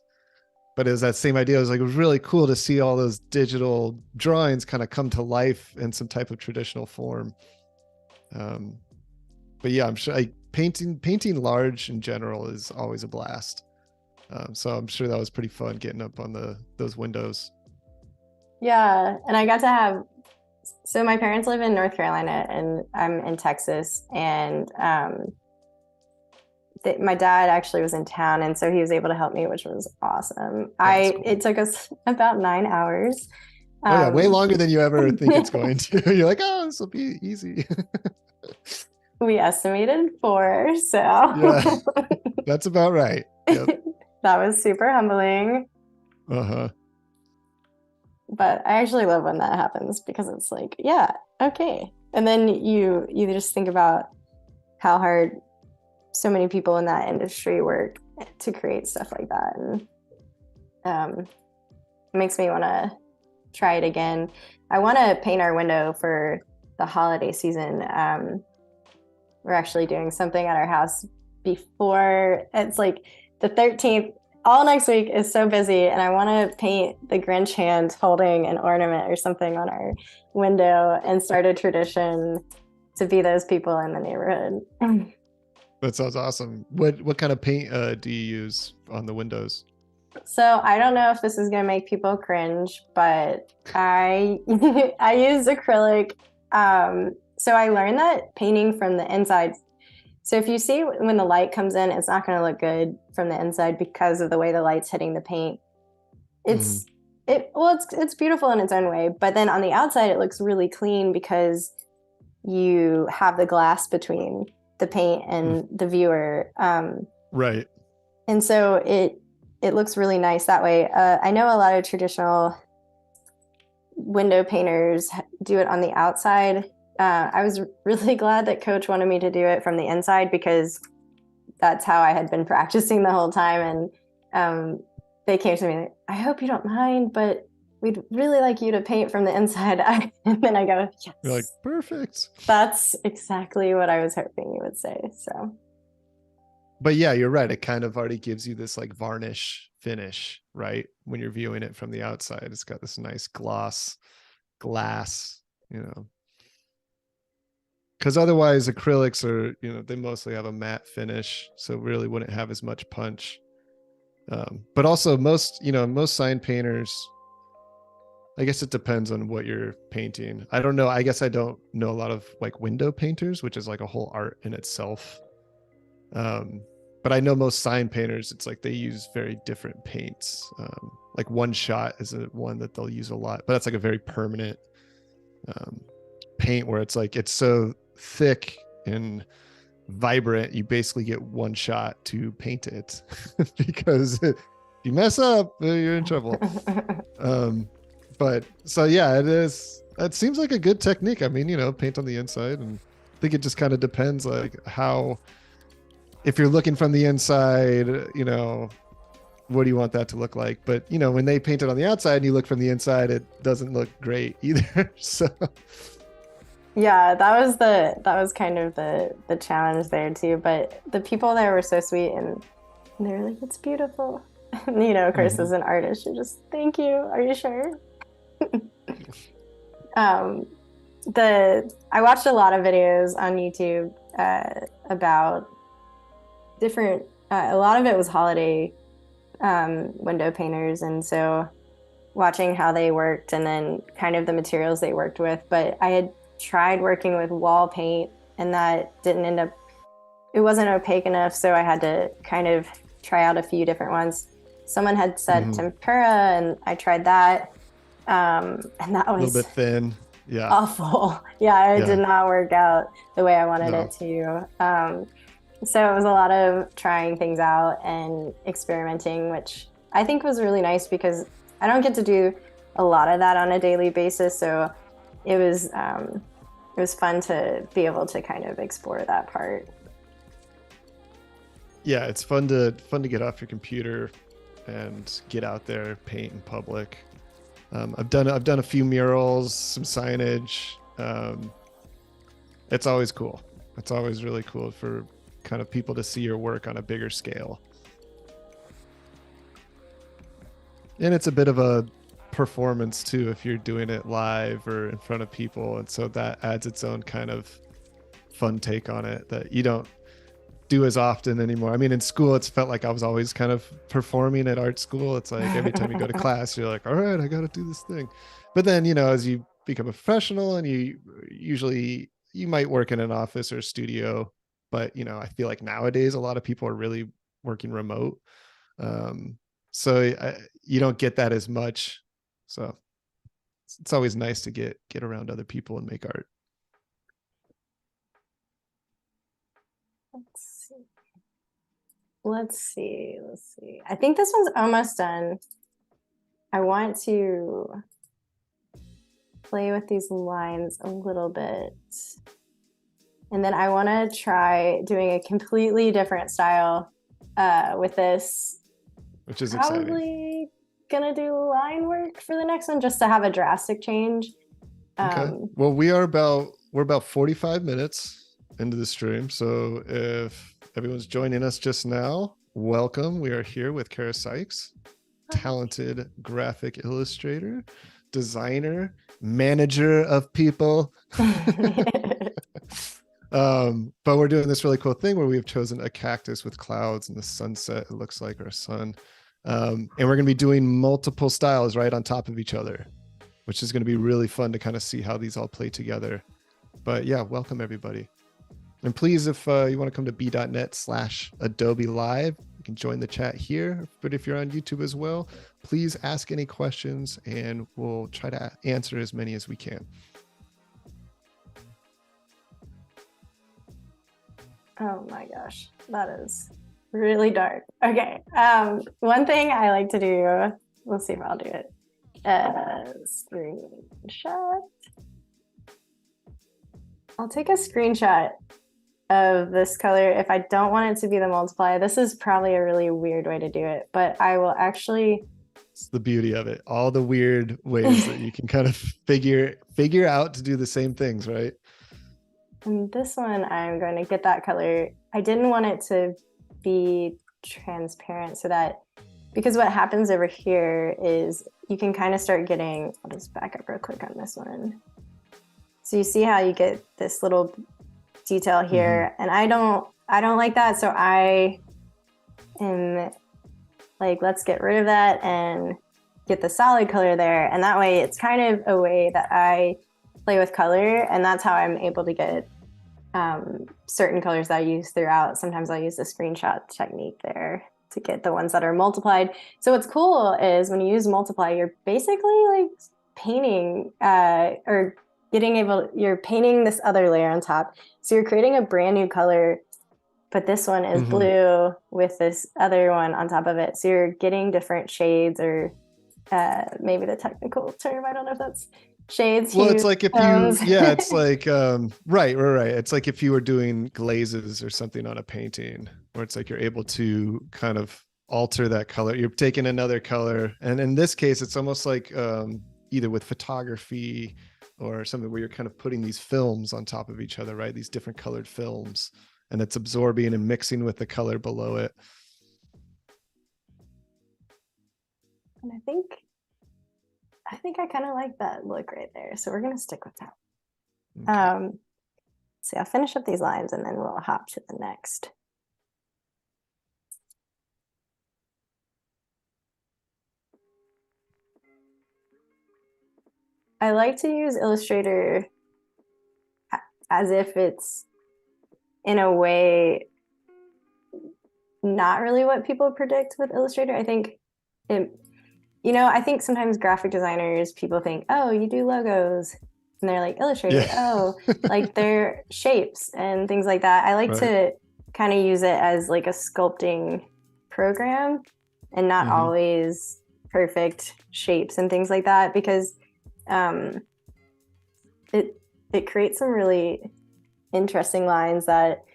A: But it was that same idea. It was really cool to see all those digital drawings kind of come to life in some type of traditional form. But yeah, I'm sure painting large in general is always a blast. So I'm sure that was pretty fun getting up on those windows.
B: Yeah, and I got to so my parents live in North Carolina and I'm in Texas, and my dad actually was in town, and so he was able to help me, which was awesome. Cool. It took us about 9 hours.
A: Oh yeah, way longer than you ever think it's going to. You're like, oh, this will be easy.
B: We estimated 4, so
A: yeah, that's about right. Yep.
B: That was super humbling.
A: Uh-huh.
B: But I actually love when that happens, because it's like, yeah, okay. And then you just think about how hard so many people in that industry work to create stuff like that. And it makes me want to try it again. I want to paint our window for the holiday season. We're actually doing something at our house before, it's like the 13th. all next week is so busy, and I want to paint the Grinch hand holding an ornament or something on our window and start a tradition to be those people in the neighborhood.
A: That sounds awesome. What kind of paint do you use on the windows?
B: So I don't know if this is gonna make people cringe, but I I use acrylic. So I learned that painting from the inside. So if you see when the light comes in, it's not gonna look good from the inside because of the way the light's hitting the paint.
A: Mhm.
B: It's it's beautiful in its own way, but then on the outside it looks really clean because you have the glass between the paint and the viewer.
A: Right.
B: And so it looks really nice that way. I know a lot of traditional window painters do it on the outside. I was really glad that Coach wanted me to do it from the inside because that's how I had been practicing the whole time. And they came to me like, I hope you don't mind, but we'd really like you to paint from the inside. And then I go, yes.
A: You're like, perfect.
B: That's exactly what I was hoping you would say. So,
A: but yeah, you're right. It kind of already gives you this like varnish finish, right? When you're viewing it from the outside, it's got this nice glass, you know. Because otherwise, acrylics are, you know, they mostly have a matte finish, so really wouldn't have as much punch. But also, most sign painters, I guess it depends on what you're painting. I don't know. I guess I don't know a lot of like window painters, which is like a whole art in itself. But I know most sign painters, it's like they use very different paints. Like One Shot is one that they'll use a lot, but that's like a very permanent paint where it's like it's so thick and vibrant, you basically get one shot to paint it because if you mess up, you're in trouble. But so yeah, it seems like a good technique. I mean, paint on the inside, and I think it just kind of depends like how, if you're looking from the inside, what do you want that to look like? But when they paint it on the outside and you look from the inside, it doesn't look great either. So
B: yeah, that was kind of the challenge there too. But the people there were so sweet, and they were like, "It's beautiful." Of course, as an artist, you're just, "Thank you. Are you sure?" I watched a lot of videos on YouTube about different. A lot of it was holiday window painters, and so watching how they worked and then kind of the materials they worked with. But I had tried working with wall paint, and that it wasn't opaque enough, so I had to kind of try out a few different ones. Someone had said tempera, and I tried that, and that was
A: a little bit thin. Yeah,
B: awful. Yeah, it did not work out the way I wanted it to. So it was a lot of trying things out and experimenting, which I think was really nice because I don't get to do a lot of that on a daily basis. So it was fun to be able to kind of explore that part.
A: Yeah, it's fun to get off your computer and get out there, paint in public. I've done a few murals, some signage. It's always cool. It's always really cool for kind of people to see your work on a bigger scale. And it's a bit of a performance too if you're doing it live or in front of people, and so that adds its own kind of fun take on it that you don't do as often anymore. I mean, in school it's felt like I was always kind of performing at art school. It's like every time you go to class you're like, all right, I got to do this thing. But then as you become a professional, and you might work in an office or a studio, but I feel like nowadays a lot of people are really working remote, so you don't get that as much. So it's always nice to get around other people and make art.
B: Let's see. I think this one's almost done. I want to play with these lines a little bit. And then I want to try doing a completely different style with this.
A: Which is
B: probably
A: exciting.
B: Gonna do line work for the next one just to have a drastic change.
A: Okay. Well, we're about 45 minutes into the stream. So if everyone's joining us just now, welcome. We are here with Carra Sykes, talented graphic illustrator, designer, manager of people. But we're doing this really cool thing where we've chosen a cactus with clouds and the sunset. It looks like our sun. And we're going to be doing multiple styles right on top of each other, which is going to be really fun to kind of see how these all play together. But yeah, welcome everybody. And please, if you want to come to b.net/Adobelive, you can join the chat here. But if you're on YouTube as well, please ask any questions and we'll try to answer as many as we can.
B: Oh my gosh, that is really dark. Okay. One thing I like to do, we'll see if I'll do it. Screenshot. I'll take a screenshot of this color if I don't want it to be the multiply. This is probably a really weird way to do it, but I will actually.
A: It's the beauty of it. All the weird ways that you can kind of figure out to do the same things, right?
B: And this one, I'm going to get that color. I didn't want it to be transparent so that, because what happens over here is you can kind of start getting, I'll just back up real quick on this one. So you see how you get this little detail here, and I don't like that. So I am like, let's get rid of that and get the solid color there. And that way it's kind of a way that I play with color, and that's how I'm able to get certain colors that I use throughout. Sometimes I use the screenshot technique there to get the ones that are multiplied. So what's cool is when you use multiply, you're basically like painting you're painting this other layer on top. So you're creating a brand new color, but this one is blue with this other one on top of it. So you're getting different shades, or maybe the technical term, I don't know if that's shades.
A: Well, it's like if you, yeah, it's like, right. It's like if you were doing glazes or something on a painting, where it's like you're able to kind of alter that color. You're taking another color. And in this case, it's almost like either with photography or something where you're kind of putting these films on top of each other, right? These different colored films, and it's absorbing and mixing with the color below it.
B: And I think I kind of like that look right there. So we're going to stick with that. Okay. So I'll finish up these lines and then we'll hop to the next. I like to use Illustrator as if it's, in a way, not really what people predict with Illustrator. I think I think sometimes graphic designers, people think, oh, you do logos, and they're like, Illustrator, oh, like they're shapes and things like that. I like to kind of use it as like a sculpting program and not always perfect shapes and things like that, because it creates some really interesting lines that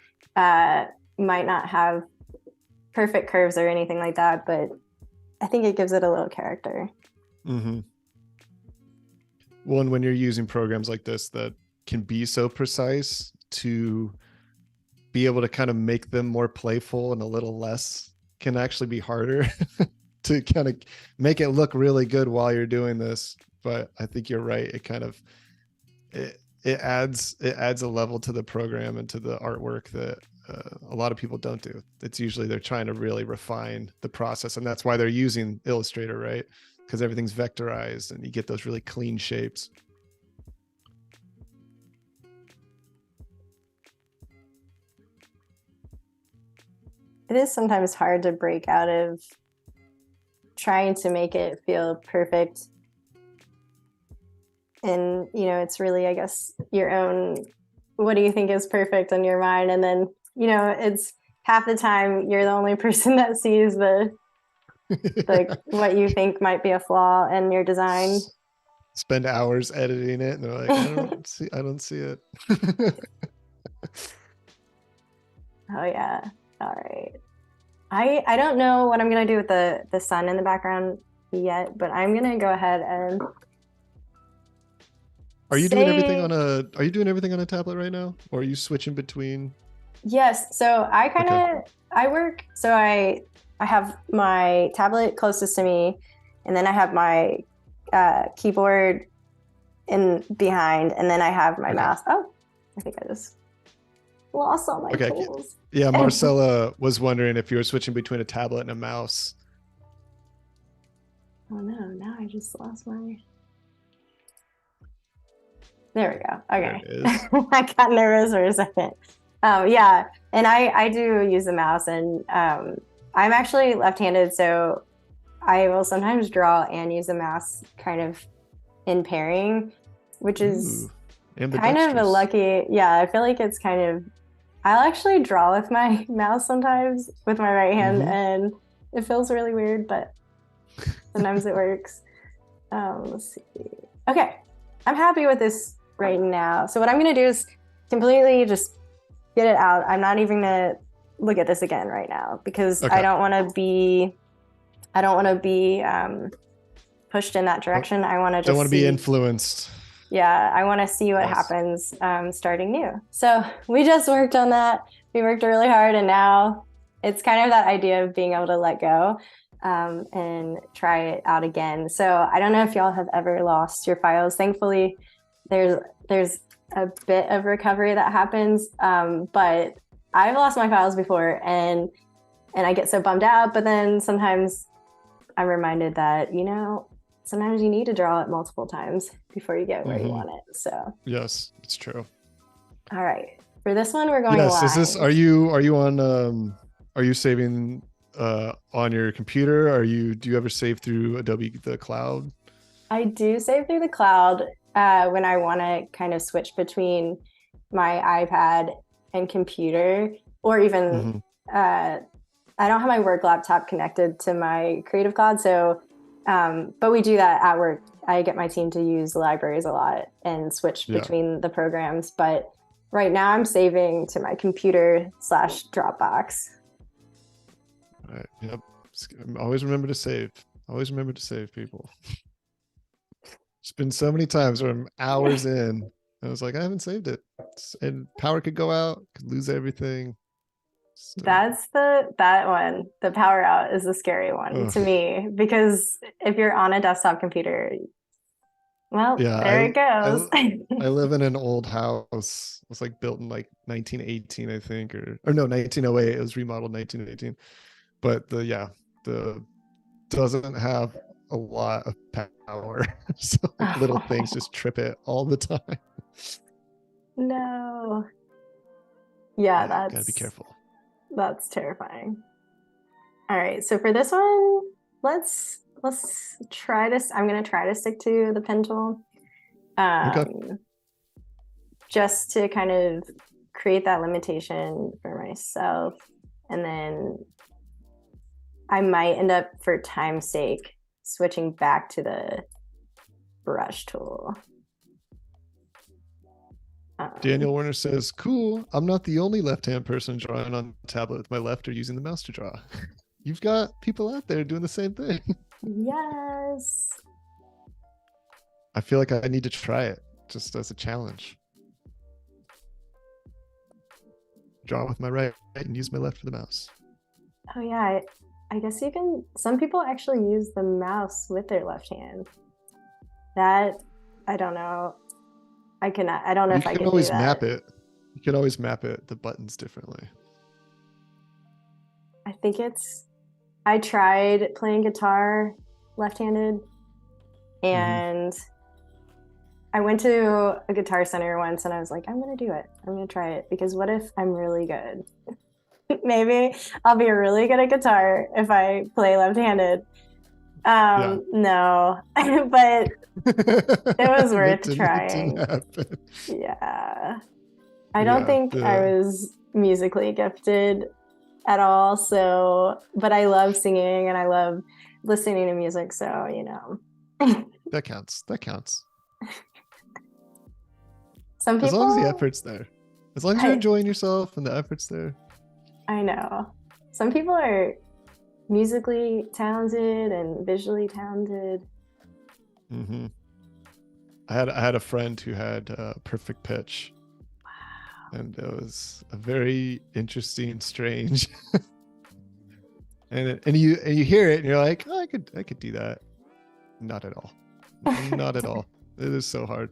B: might not have perfect curves or anything like that, but I think it gives it a little character.
A: Well, and when you're using programs like this that can be so precise, to be able to kind of make them more playful and a little less can actually be harder to kind of make it look really good while you're doing this. But I think you're right. It kind of, it adds a level to the program and to the artwork that a lot of people don't do. It's usually they're trying to really refine the process, and that's why they're using Illustrator, right? Because everything's vectorized and you get those really clean shapes.
B: It is sometimes hard to break out of trying to make it feel perfect. And, it's really, I guess, your own, what do you think is perfect in your mind? And then, it's half the time you're the only person that sees the what you think might be a flaw in your design.
A: Spend hours editing it and they're like, I don't see it.
B: Oh yeah. All right. I don't know what I'm gonna do with the sun in the background yet, but I'm gonna go ahead and
A: Are you doing everything on a tablet right now? Or are you switching between?
B: Yes. So
A: Okay.
B: I work, so I have my tablet closest to me, and then I have my keyboard in behind, and then I have my
A: Okay.
B: mouse. Oh, I think I just lost all my
A: Okay.
B: tools.
A: Yeah,
B: Oh
A: Marcella was wondering if you were switching between a tablet and a mouse.
B: no, now I just lost my. There we go.
A: There
B: Okay.
A: it is.
B: I got nervous for a second. Yeah, and I do use the mouse, and I'm actually left-handed, so I will sometimes draw and use the mouse kind of in pairing, which is
A: Ooh,
B: kind of a
A: ambidextrous.
B: lucky. Yeah, I feel like it's kind of. I'll actually draw with my mouse sometimes with my right hand,
A: Mm-hmm.
B: and it feels really weird, but sometimes it works. Let's see. Okay, I'm happy with this right now. So what I'm gonna do is completely just get it out. I'm not even gonna look at this again right now because
A: Okay.
B: I don't want to be pushed in that
A: Don't,
B: direction. I want to
A: don't want
B: just
A: to be
B: see.
A: influenced.
B: Yeah, I want to see what
A: Yes.
B: happens starting new. So we just worked on that. We worked really hard, and now it's kind of that idea of being able to let go and try it out again. So I don't know if y'all have ever lost your files. Thankfully, there's a bit of recovery that happens, but I've lost my files before, and I get so bummed out. But then sometimes I'm reminded that sometimes you need to draw it multiple times before you get where you
A: Mm-hmm.
B: want it. So,
A: Yes, it's true.
B: all right. For this one, we're going
A: Yes. Is this,
B: live.
A: are you on, are you saving on your computer? Do you ever save through Adobe the cloud?
B: I do save through the cloud when I want to kind of switch between my iPad and computer, or even
A: Mm-hmm.
B: uh, I don't have my work laptop connected to my Creative Cloud. So, but we do that at work. I get my team to use the libraries a lot and switch
A: Yeah.
B: between the programs. But right now I'm saving to my computer slash Dropbox.
A: All right. Yep. Always remember to save. Always remember to save, people. It's been so many times where I'm hours in and I was like, I haven't saved it. And power could go out, could lose everything. So,
B: That one, the power out is the scary one
A: ugh.
B: to me because if you're on a desktop computer, well,
A: Yeah,
B: there it goes.
A: I live in an old house. It was like built in like 1918, I think, or no, 1908. It was remodeled 1918. But the doesn't have a lot of power. So like little things
B: Oh,
A: just trip it all the time.
B: no. Yeah,
A: Yeah, gotta be careful.
B: that's terrifying. All right, so for this one, let's try this. I'm gonna try to stick to the pen tool,
A: Okay.
B: um, just to kind of create that limitation for myself, and then I might end up, for time's sake, switching back to the brush tool.
A: Daniel Werner says, cool. I'm not the only left-hand person drawing on tablet with my left or using the mouse to draw. You've got people out there doing the same thing.
B: Yes.
A: I feel like I need to try it just as a challenge. Draw with my right and use my left for the mouse.
B: Oh yeah, I guess you can. Some people actually use the mouse with their left hand. That I don't know. I cannot. I don't know
A: You
B: if I
A: can
B: could do
A: always
B: that.
A: map it. You can always map it, the buttons differently.
B: I think it's. I tried playing guitar left-handed,
A: Mm-hmm.
B: and I went to a guitar center once, and I was like, I'm gonna do it. I'm gonna try it because what if I'm really good? Maybe I'll be really good at guitar if I play left-handed.
A: Yeah.
B: No, but it was
A: it
B: worth
A: didn't. It didn't
B: trying.
A: happen.
B: Yeah. I don't
A: Yeah.
B: think I was musically gifted at all. So, but I love singing and I love listening to music. So,
A: That counts. That counts.
B: some
A: As long as the
B: people,
A: effort's there. As long as you're
B: I,
A: enjoying yourself and the effort's there.
B: I know some people are musically talented and visually talented.
A: Mm-hmm. I had a friend who had perfect pitch, And it was a very interesting, strange, and you hear it and you're like, oh, I could do that. Not at all. Not at all. It is so hard.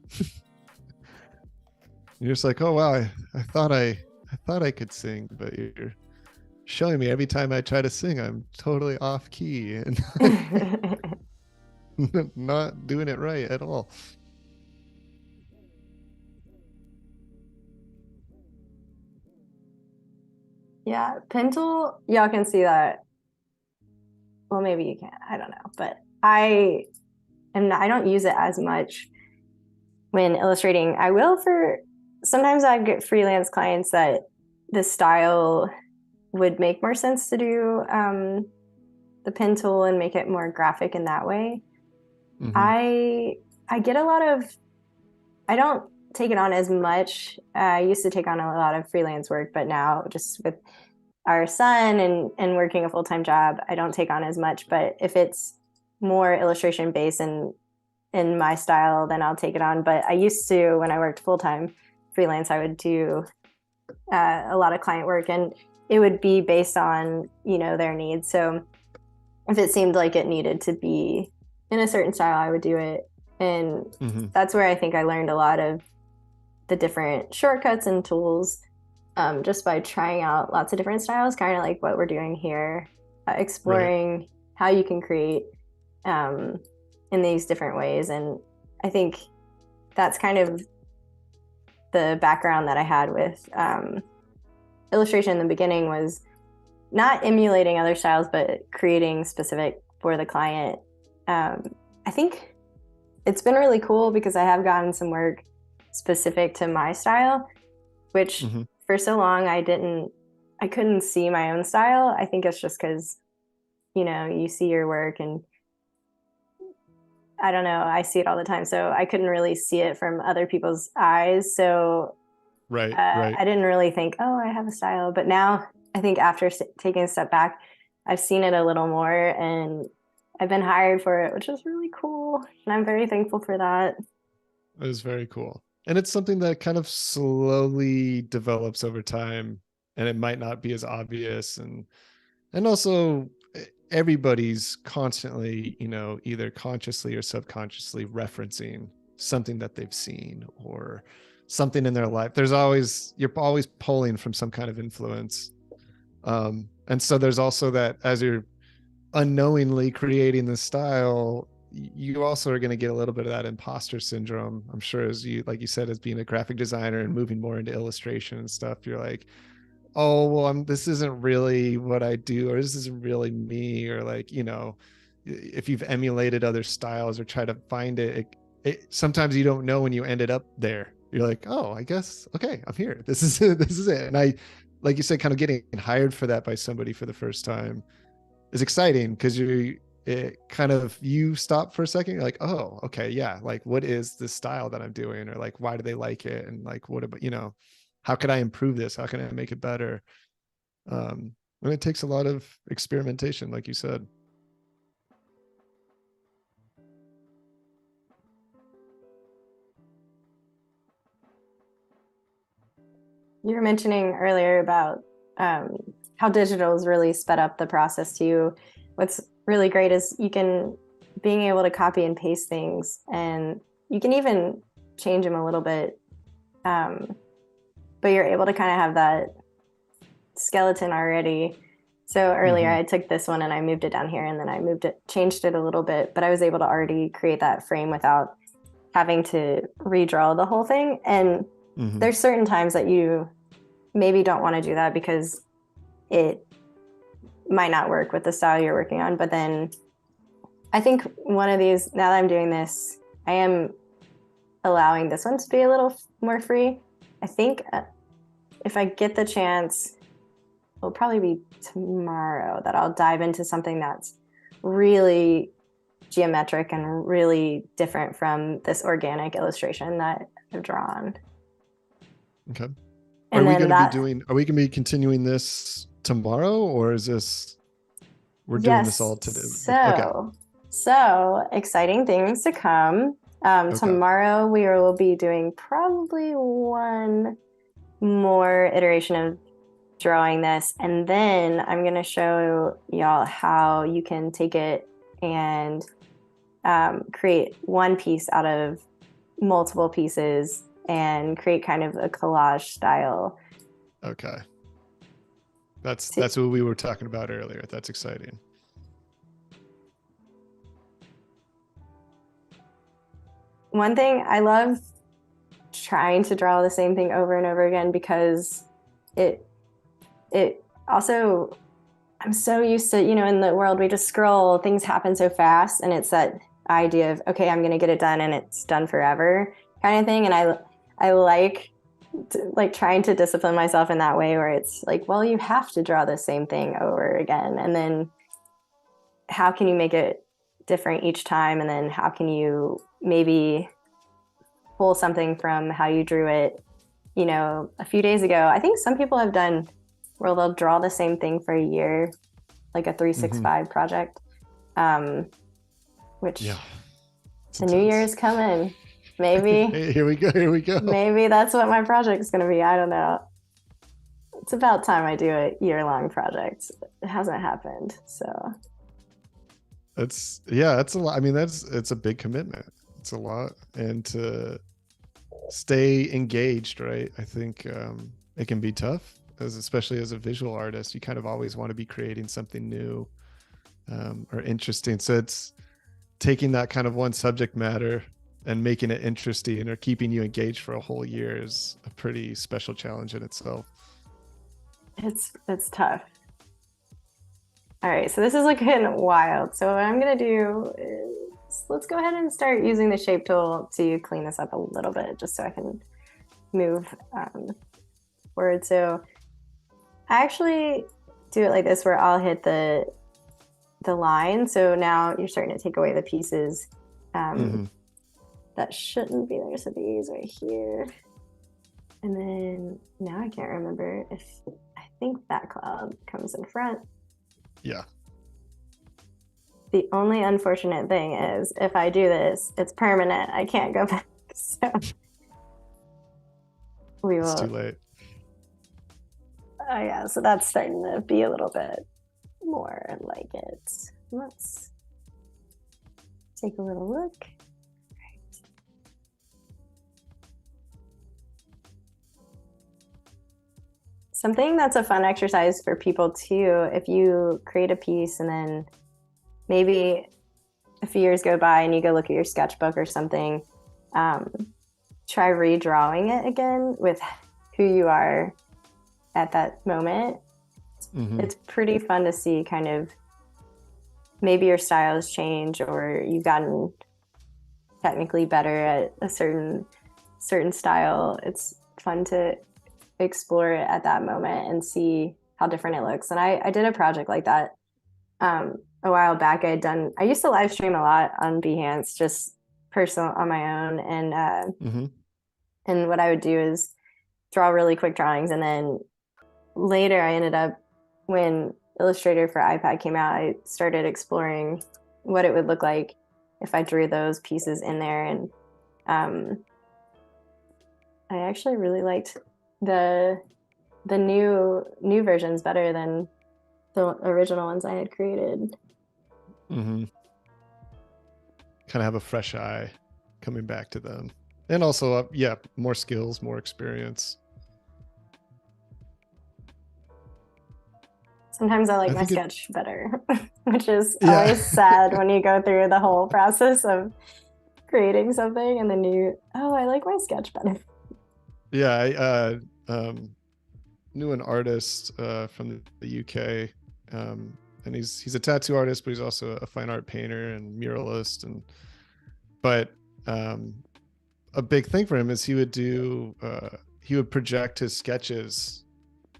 A: You're just like, oh wow, I thought I could sing, but you're showing me every time I try to sing, I'm totally off key and not doing it right at all.
B: Yeah, pen tool, y'all can see that. Well, maybe you can't. I don't know, but I don't use it as much when illustrating. I will for sometimes I get freelance clients that the style would make more sense to do the pen tool and make it more graphic in that way.
A: Mm-hmm.
B: I get a lot of, I don't take it on as much. I used to take on a lot of freelance work, but now just with our son and working a full-time job, I don't take on as much. But if it's more illustration based and in my style, then I'll take it on. But I used to, when I worked full-time freelance, I would do a lot of client work, and it would be based on, you know, their needs. So if it seemed like it needed to be in a certain style, I would do it. And that's where I think I learned a lot of the different shortcuts and tools, just by trying out lots of different styles, kind of like what we're doing here, exploring how you can create in these different ways. And I think that's kind of the background that I had with illustration in the beginning, was not emulating other styles, but creating specific for the client. I think it's been really cool because I have gotten some work specific to my style, which for so long I couldn't see my own style. I think it's just because, you know, you see your work and I don't know, I see it all the time. So I couldn't really see it from other people's eyes. So I didn't really think, oh, I have a style. But now I think after taking a step back, I've seen it a little more and I've been hired for it, which is really cool. And I'm very thankful for that.
A: It is very cool. And it's something that kind of slowly develops over time, and it might not be as obvious. And also everybody's constantly, you know, either consciously or subconsciously referencing something that they've seen or something in their life. You're always pulling from some kind of influence. And so there's also that, as you're unknowingly creating the style, you also are going to get a little bit of that imposter syndrome, I'm sure, as you, like you said, as being a graphic designer and moving more into illustration and stuff. You're like, oh well, this isn't really what I do, or this isn't really me, or like, you know, if you've emulated other styles or try to find sometimes you don't know when you ended up there. You're like, oh, I guess, okay, I'm here, this is it, this is it. And I, like you said, kind of getting hired for that by somebody for the first time is exciting, because you stop for a second, you're like, oh, okay, yeah, like what is this style that I'm doing, or like why do they like it, and like what about, you know, how could I improve this, how can I make it better? And it takes a lot of experimentation, like you said.
B: You were mentioning earlier about how digital has really sped up the process too. What's really great is being able to copy and paste things, and you can even change them a little bit. But you're able to kind of have that skeleton already. So earlier I took this one and I moved it down here, and then I changed it a little bit, but I was able to already create that frame without having to redraw the whole thing. And there's certain times that you maybe don't want to do that because it might not work with the style you're working on. But then I think one of these, now that I'm doing this, I am allowing this one to be a little more free. I think if I get the chance, it'll probably be tomorrow that I'll dive into something that's really geometric and really different from this organic illustration that I've drawn.
A: Okay.
B: And
A: are we going to be continuing this tomorrow, or is this, we're doing this all today?
B: So exciting things to come. Tomorrow we will be doing probably one more iteration of drawing this, and then I'm going to show y'all how you can take it and create one piece out of multiple pieces and create kind of a collage style.
A: Okay. That's what we were talking about earlier. That's exciting.
B: One thing I love trying to draw the same thing over and over again because it also, I'm so used to, in the world we just scroll, things happen so fast, and it's that idea of, okay, I'm going to get it done and it's done forever kind of thing. And I like trying to discipline myself in that way where it's like, well, you have to draw the same thing over again, and then how can you make it different each time, and then how can you maybe pull something from how you drew it a few days ago. I think some people have done where they'll draw the same thing for a year, like a 365 project, which the new year is coming. Maybe
A: Hey, here we go.
B: Maybe that's what my project is going to be. I don't know. It's about time I do a year-long project. It hasn't happened, so
A: It's a lot. I mean, it's a big commitment. It's a lot, and to stay engaged, right? I think it can be tough, especially as a visual artist. You kind of always want to be creating something new or interesting. So it's taking that kind of one subject matter and making it interesting or keeping you engaged for a whole year is a pretty special challenge in itself.
B: It's tough. All right, so this is looking wild. So what I'm gonna do is let's go ahead and start using the shape tool to clean this up a little bit, just so I can move forward. So I actually do it like this, where I'll hit the line. So now you're starting to take away the pieces that shouldn't be there. So these right here. And then now I can't remember if I think that cloud comes in front.
A: Yeah.
B: The only unfortunate thing is if I do this, it's permanent. I can't go back. So we will.
A: It's too late.
B: Oh yeah, so that's starting to be a little bit more like it. Let's take a little look. Right. Something that's a fun exercise for people too, if you create a piece and then maybe a few years go by and you go look at your sketchbook or something, try redrawing it again with who you are at that moment. It's pretty fun to see kind of maybe your style has changed or you've gotten technically better at a certain style. It's fun to explore it at that moment and see how different it looks. And I did a project like that a while back. I used to live stream a lot on Behance, just personal on my own. And what I would do is draw really quick drawings. And then later I ended up, when Illustrator for iPad came out, I started exploring what it would look like if I drew those pieces in there. And I actually really liked the new versions better than the original ones I had created.
A: Kind of have a fresh eye coming back to them, and also more skills, more experience.
B: Sometimes I like my sketch better, which is always sad when you go through the whole process of creating something and then I like my sketch better.
A: Yeah, I knew an artist from the UK, and he's a tattoo artist, but he's also a fine art painter and muralist. But a big thing for him is he would project his sketches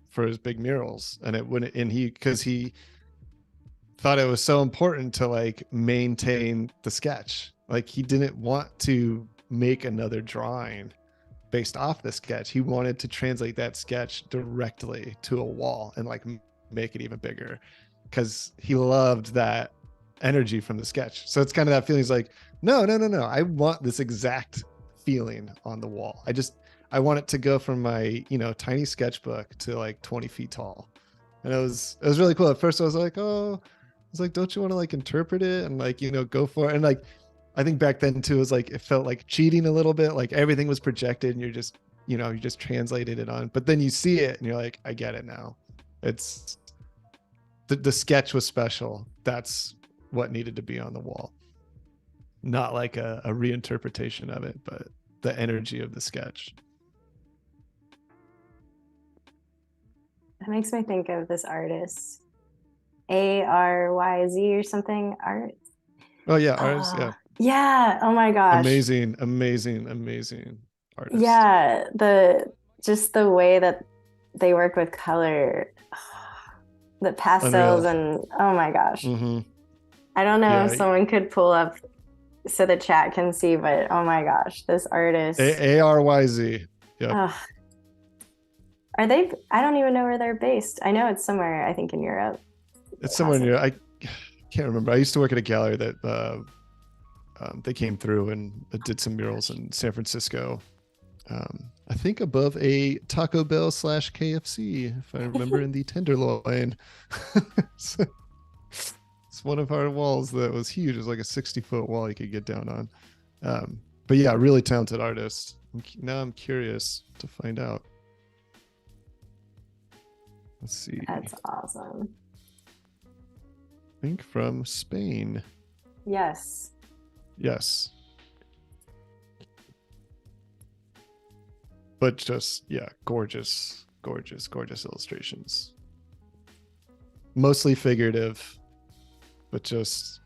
A: for his big murals, and because he thought it was so important to like maintain the sketch. Like he didn't want to make another drawing based off the sketch. He wanted to translate that sketch directly to a wall and like make it even bigger, because he loved that energy from the sketch. So it's kind of that feeling. He's like, no, I want this exact feeling on the wall. I want it to go from my, tiny sketchbook to like 20 feet tall. And it was really cool. At first I was like, don't you want to like interpret it and like, go for it? And like, I think back then too, it was like, it felt like cheating a little bit. Like everything was projected and you just translated it on, but then you see it and you're like, I get it now. It's the sketch was special. That's what needed to be on the wall. Not like a reinterpretation of it, but the energy of the sketch.
B: That makes me think of this artist, Aryz or something. Art.
A: Oh yeah, artist. Yeah.
B: Yeah. Oh my gosh.
A: Amazing artist.
B: Yeah. Just the way that they work with color, the pastels,
A: Unreal.
B: and oh my gosh.
A: Mm-hmm.
B: I don't know if
A: Yeah.
B: someone could pull up so the chat can see, but oh my gosh, this artist.
A: Aryz. Yeah.
B: Are they? I don't even know where they're based. I know it's somewhere, I think in Europe.
A: It's somewhere near. I can't remember. I used to work at a gallery that they came through and did some murals in San Francisco. I think above a Taco Bell / KFC, if I remember, in the Tenderloin. It's one of our walls that was huge. It was like a 60-foot wall you could get down on. But yeah, really talented artist. Now I'm curious to find out. Let's see.
B: That's awesome.
A: I think from Spain.
B: Yes.
A: Yes. But just, yeah, gorgeous illustrations. Mostly figurative, but just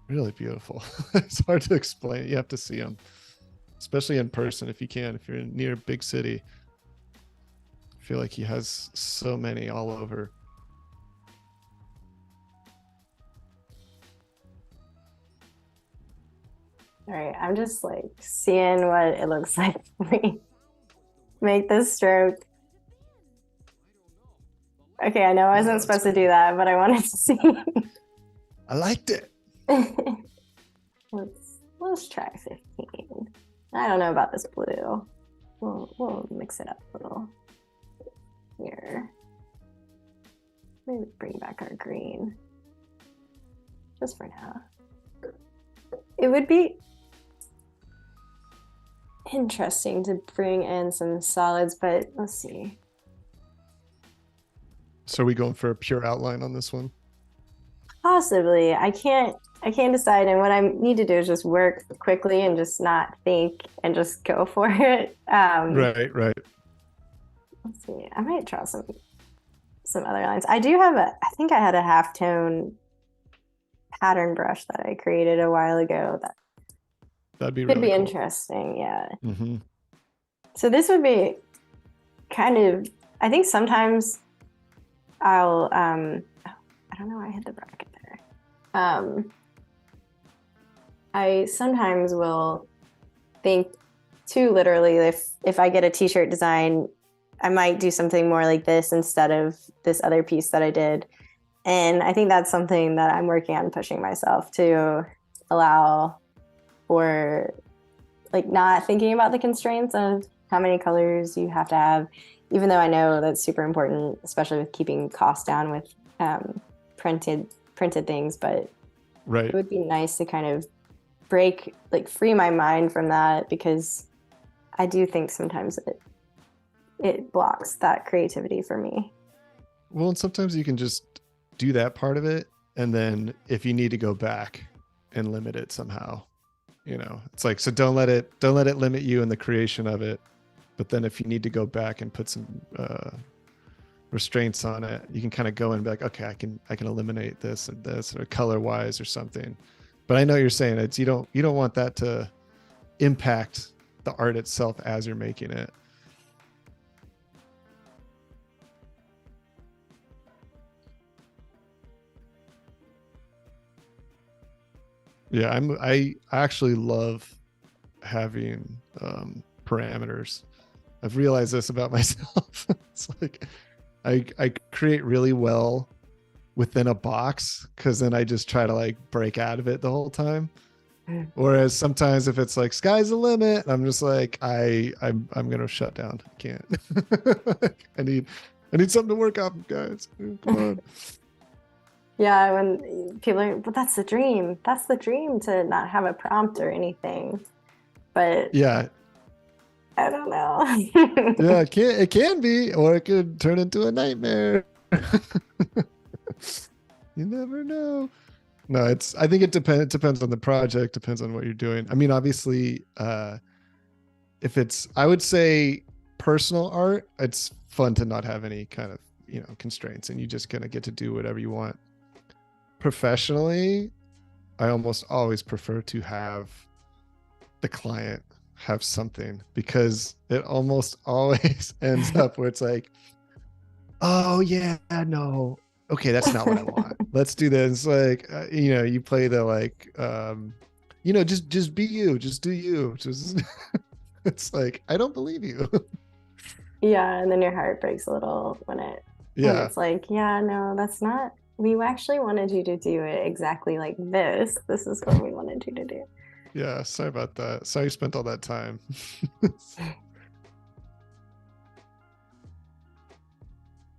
A: really beautiful. It's hard to explain. You have to see them, especially in person if you can, if you're near a big city. I feel like he has so many all over.
B: All right, I'm just like seeing what it looks like for me. Make this stroke. Okay, I know I wasn't supposed to do that, but I wanted to see.
A: I liked it.
B: Let's try 15. I don't know about this blue. We'll mix it up a little here. Maybe bring back our green. Just for now. It would be interesting to bring in some solids, but let's see.
A: So are we going for a pure outline on this one?
B: Possibly. I can't decide, and what I need to do is just work quickly and just not think and just go for it.
A: Right.
B: Let's see. I might draw some other lines. I do have I think I had a halftone pattern brush that I created a while ago
A: that'd be
B: could
A: really
B: be
A: cool.
B: Interesting. Yeah.
A: Mm-hmm.
B: So this would be kind of, I think sometimes I'll I don't know why I hit the bracket there. I sometimes will think too literally, if I get a t-shirt design, I might do something more like this instead of this other piece that I did. And I think that's something that I'm working on pushing myself to allow for, like, not thinking about the constraints of how many colors you have to have, even though I know that's super important, especially with keeping costs down with printed things. But
A: Right.
B: it would be nice to kind of free my mind from that, because I do think sometimes it blocks that creativity for me.
A: Well, and sometimes you can just do that part of it, and then if you need to go back and limit it somehow, it's like, so don't let it limit you in the creation of it. But then if you need to go back and put some restraints on it, you can kind of go in and be like, okay, I can eliminate this and this, or color wise or something. But I know you're saying it's, you don't want that to impact the art itself as you're making it. Yeah, I actually love having parameters. I've realized this about myself. It's like I create really well within a box, because then I just try to like break out of it the whole time. Whereas sometimes if it's like sky's the limit, I'm just like I'm gonna shut down. I can't. I need something to work off of, guys. Come on.
B: Yeah, when people are, but that's the dream. That's the dream, to not have a prompt or anything. But
A: Yeah,
B: I don't know.
A: yeah. It can be, or it could turn into a nightmare. You never know. No, I think it depends on the project, depends on what you're doing. I mean, obviously, if it's, I would say, personal art, it's fun to not have any kind of, constraints, and you just kind of get to do whatever you want. Professionally, I almost always prefer to have the client have something, because it almost always ends up where it's like, oh yeah, no, okay, that's not what I want. Let's do this. Like, you play the like, just be you, just do you, just it's like, I don't believe you.
B: Yeah, and then your heart breaks a little when
A: Yeah,
B: it's like, yeah, no, that's not. We actually wanted you to do it exactly like this. This is what we wanted you to do.
A: yeah, sorry about that, sorry you spent all that time.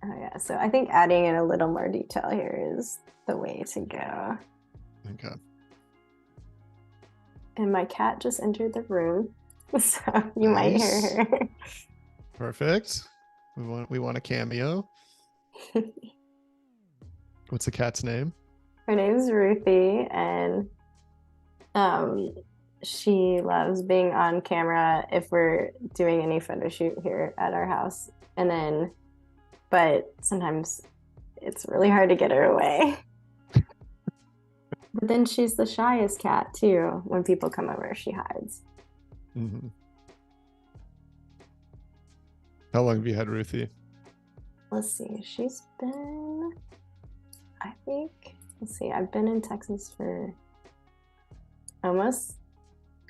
B: Oh yeah, so I think adding in a little more detail here is the way to go.
A: Okay.
B: And my cat just entered the room, so you might hear
A: Nice.
B: her.
A: Perfect. We want a cameo. What's the cat's name?
B: Her name's Ruthie, and um, she loves being on camera if we're doing any photo shoot here at our house. And then, but sometimes it's really hard to get her away. But then she's the shyest cat too. When people come over, she hides.
A: Mm-hmm. How long have you had Ruthie?
B: Let's see. She's been, I think, let's see, I've been in Texas for almost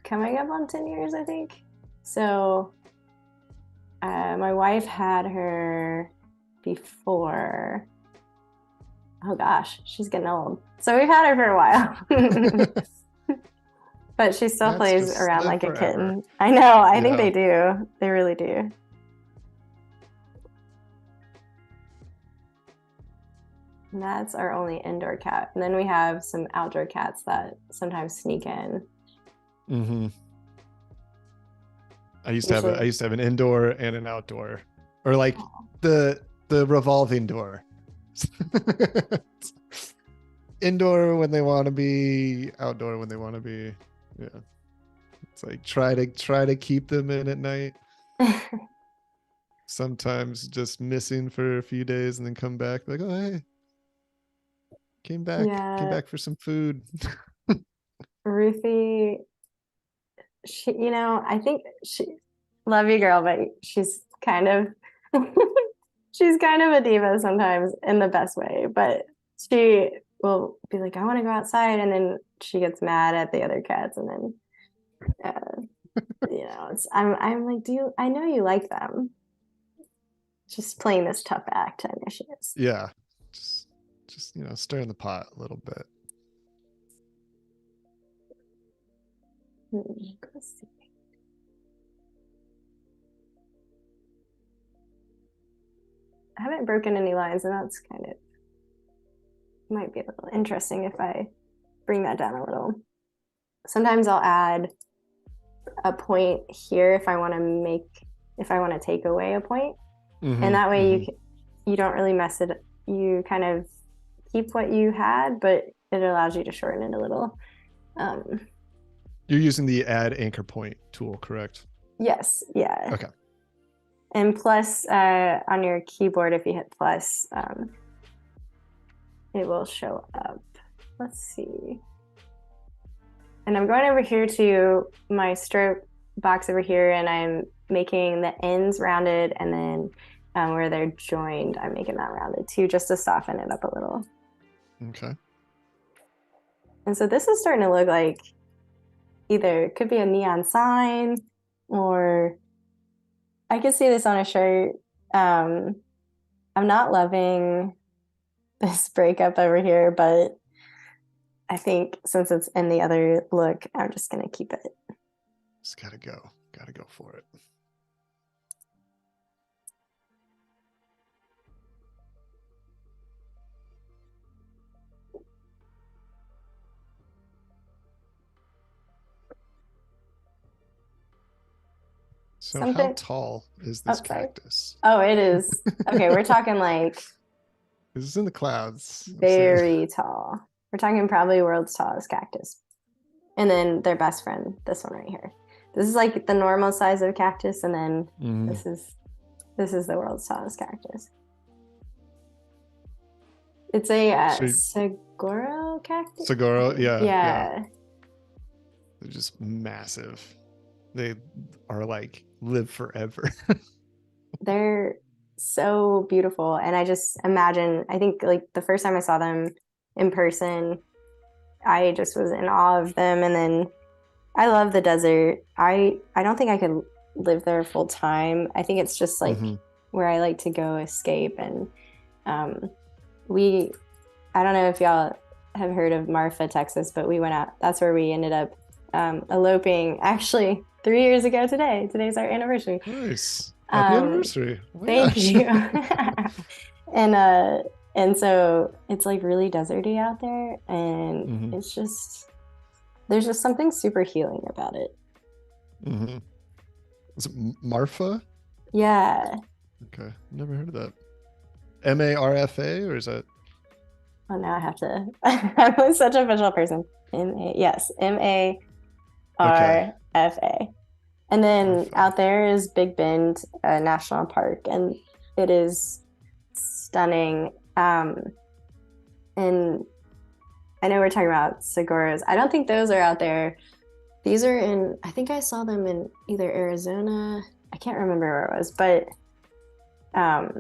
B: coming up on 10 years, I think. So my wife had her before. Oh gosh, she's getting old. So we've had her for a while. But she still
A: Cats
B: plays
A: just
B: around
A: live
B: like a
A: forever.
B: kitten. I know, I think
A: Yeah.
B: they do. They really do. And that's our only indoor cat. And then we have some outdoor cats that sometimes sneak in.
A: Mm-hmm. I used to have
B: Usually,
A: an indoor and an outdoor, or like the revolving door. Indoor when they want to be, outdoor when they want to be. Yeah. It's like try to keep them in at night. Sometimes just missing for a few days and then come back like, oh hey, came
B: yeah,
A: back for some food.
B: Ruthie, she, I think she, love you, girl, but she's kind of, she's kind of a diva sometimes in the best way. But she will be like, I want to go outside. And then she gets mad at the other cats. And then, I'm like, I know you like them. Just playing this tough act to initiates.
A: Yeah. Just stir in the pot a little bit.
B: Let's see. I haven't broken any lines, and that's kind of might be a little interesting if I bring that down a little. Sometimes I'll add a point here if I want to take away a point,
A: Mm-hmm,
B: and that way
A: mm-hmm.
B: you don't really mess it. You kind of keep what you had, but it allows you to shorten it a little. Um,
A: You're using the add anchor point tool, correct?
B: yes, yeah.
A: Okay.
B: And plus, on your keyboard, if you hit plus, it will show up. Let's see. And I'm going over here to my stroke box over here, and I'm making the ends rounded, and then where they're joined, I'm making that rounded too, just to soften it up a little.
A: Okay.
B: And so this is starting to look like either it could be a neon sign, or I could see this on a shirt. I'm not loving this breakup over here, but I think since it's in the other look, I'm just gonna keep it.
A: Just gotta go for it. So how
B: Something.
A: tall is this
B: Oh, sorry.
A: cactus?
B: Oh, it is. Okay, we're talking like
A: This is in the clouds. I'm seeing.
B: very tall. We're talking probably world's tallest cactus. And then their best friend, this one right here. This is like the normal size of cactus, and then
A: Mhm.
B: this is the world's tallest cactus. It's a saguaro cactus.
A: Saguaro, yeah.
B: Yeah.
A: They're just massive. They are like live forever.
B: They're so beautiful. And I just imagine, I think like the first time I saw them in person, I just was in awe of them. And then I love the desert. I don't think I could live there full time. I think it's just like where I like to go escape. And um, we, I don't know if y'all have heard of Marfa, Texas, but we went out. That's where we ended up eloping actually 3 years ago today. Today's our anniversary.
A: Nice. Happy anniversary. Oh
B: Thank
A: gosh.
B: you. And so it's like really deserty out there, and it's just there's just something super healing about it.
A: Is it Marfa?
B: Yeah.
A: Okay, never heard of that. MARFA, or is that?
B: Oh, now I have to. I'm such a visual person. Yes, MARFA.
A: Okay.
B: And then out there is Big Bend National Park, and it is stunning. And I know we're talking about saguaros. I don't think those are out there. These are in, I think I saw them in either Arizona. I can't remember where it was, but out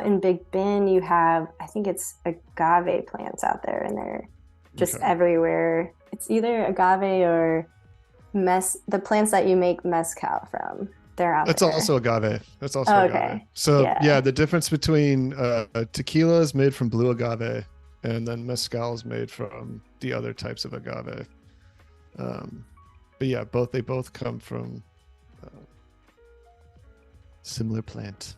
B: in Big Bend, you have, I think it's agave plants out there, and they're just everywhere. It's either agave or the plants that you make mezcal from. They're out
A: That's
B: there.
A: Also agave. That's also agave. So yeah, the difference between tequila is made from blue agave, and then mezcal is made from the other types of agave. But yeah, they both come from similar plant.